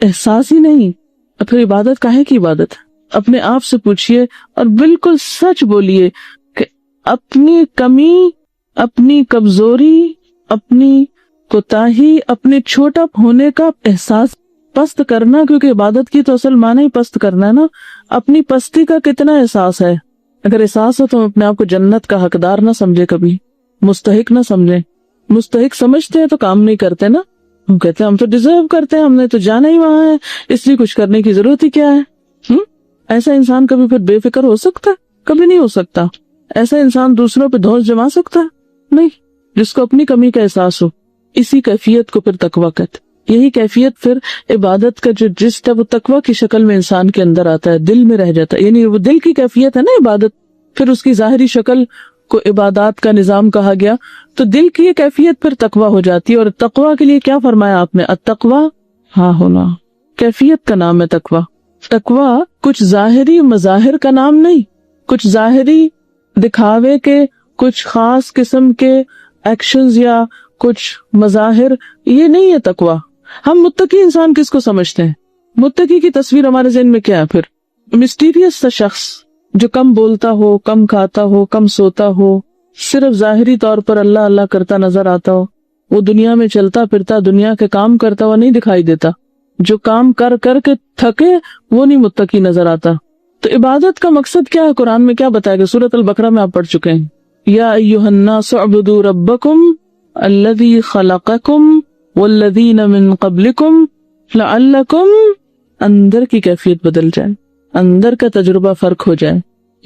احساس ہی نہیں، پھر عبادت کاہے کی عبادت؟ اپنے آپ سے پوچھئے اور بالکل سچ بولیے کہ اپنی کمی، اپنی کمزوری، اپنی کوتاہی، اپنے چھوٹا ہونے کا احساس، پست کرنا، کیونکہ عبادت کی تو اصل معنی ہی پست کرنا ہے نا. اپنی پستی کا کتنا احساس ہے؟ اگر احساس ہو تو اپنے آپ کو جنت کا حقدار نہ سمجھے، کبھی مستحق نہ سمجھے. مستحق سمجھتے ہیں تو کام نہیں کرتے نا. ہم کہتے ہیں ہم تو ڈیزرو کرتے ہیں، ہم نے تو جانا ہی وہاں ہے، اس لیے کچھ کرنے کی ضرورت ہی کیا ہے. ایسا انسان کبھی پھر بے فکر ہو سکتا ہے؟ کبھی نہیں ہو سکتا. ایسا انسان دوسروں پہ دھوس جما سکتا ہے؟ نہیں. جس کو اپنی کمی کا احساس ہو، اسی کیفیت کو پھر تقویٰ کہتے. یہی کیفیت پھر عبادت کا جو جسٹ ہے وہ تقویٰ کی شکل میں انسان کے اندر آتا ہے، دل میں رہ جاتا ہے. یعنی وہ دل کی کیفیت ہے نا عبادت. پھر اس کی ظاہری شکل کو عبادات کا نظام کہا گیا، تو دل کی یہ کیفیت پھر تقویٰ ہو جاتی ہے. اور تقویٰ کے لیے کیا فرمایا آپ نے؟ التقویٰ ہاں ہونا، کیفیت کا نام ہے تقویٰ. تقویٰ کچھ ظاہری مظاہر کا نام نہیں، کچھ ظاہری دکھاوے کے، کچھ خاص قسم کے ایکشنز یا کچھ مظاہر، یہ نہیں ہے تقویٰ. ہم متقی انسان کس کو سمجھتے ہیں؟ متقی کی تصویر ہمارے ذہن میں کیا ہے؟ پھر مسٹیریس سا شخص جو کم بولتا ہو، کم کھاتا ہو، کم سوتا ہو، صرف ظاہری طور پر اللہ اللہ کرتا نظر آتا ہو. وہ دنیا میں چلتا پھرتا، دنیا کے کام کرتا ہوا نہیں دکھائی دیتا. جو کام کر کر کے تھکے وہ نہیں متقی نظر آتا. تو عبادت کا مقصد کیا ہے؟ قرآن میں کیا بتایا گیا؟ سورۃ البقرہ میں آپ پڑھ چکے ہیں، یا ایھا الناس اعبدوا ربکم الذی خلقکم والذین من قبلکم لعلکم. اندر کی کیفیت بدل جائے، اندر کا تجربہ فرق ہو جائے.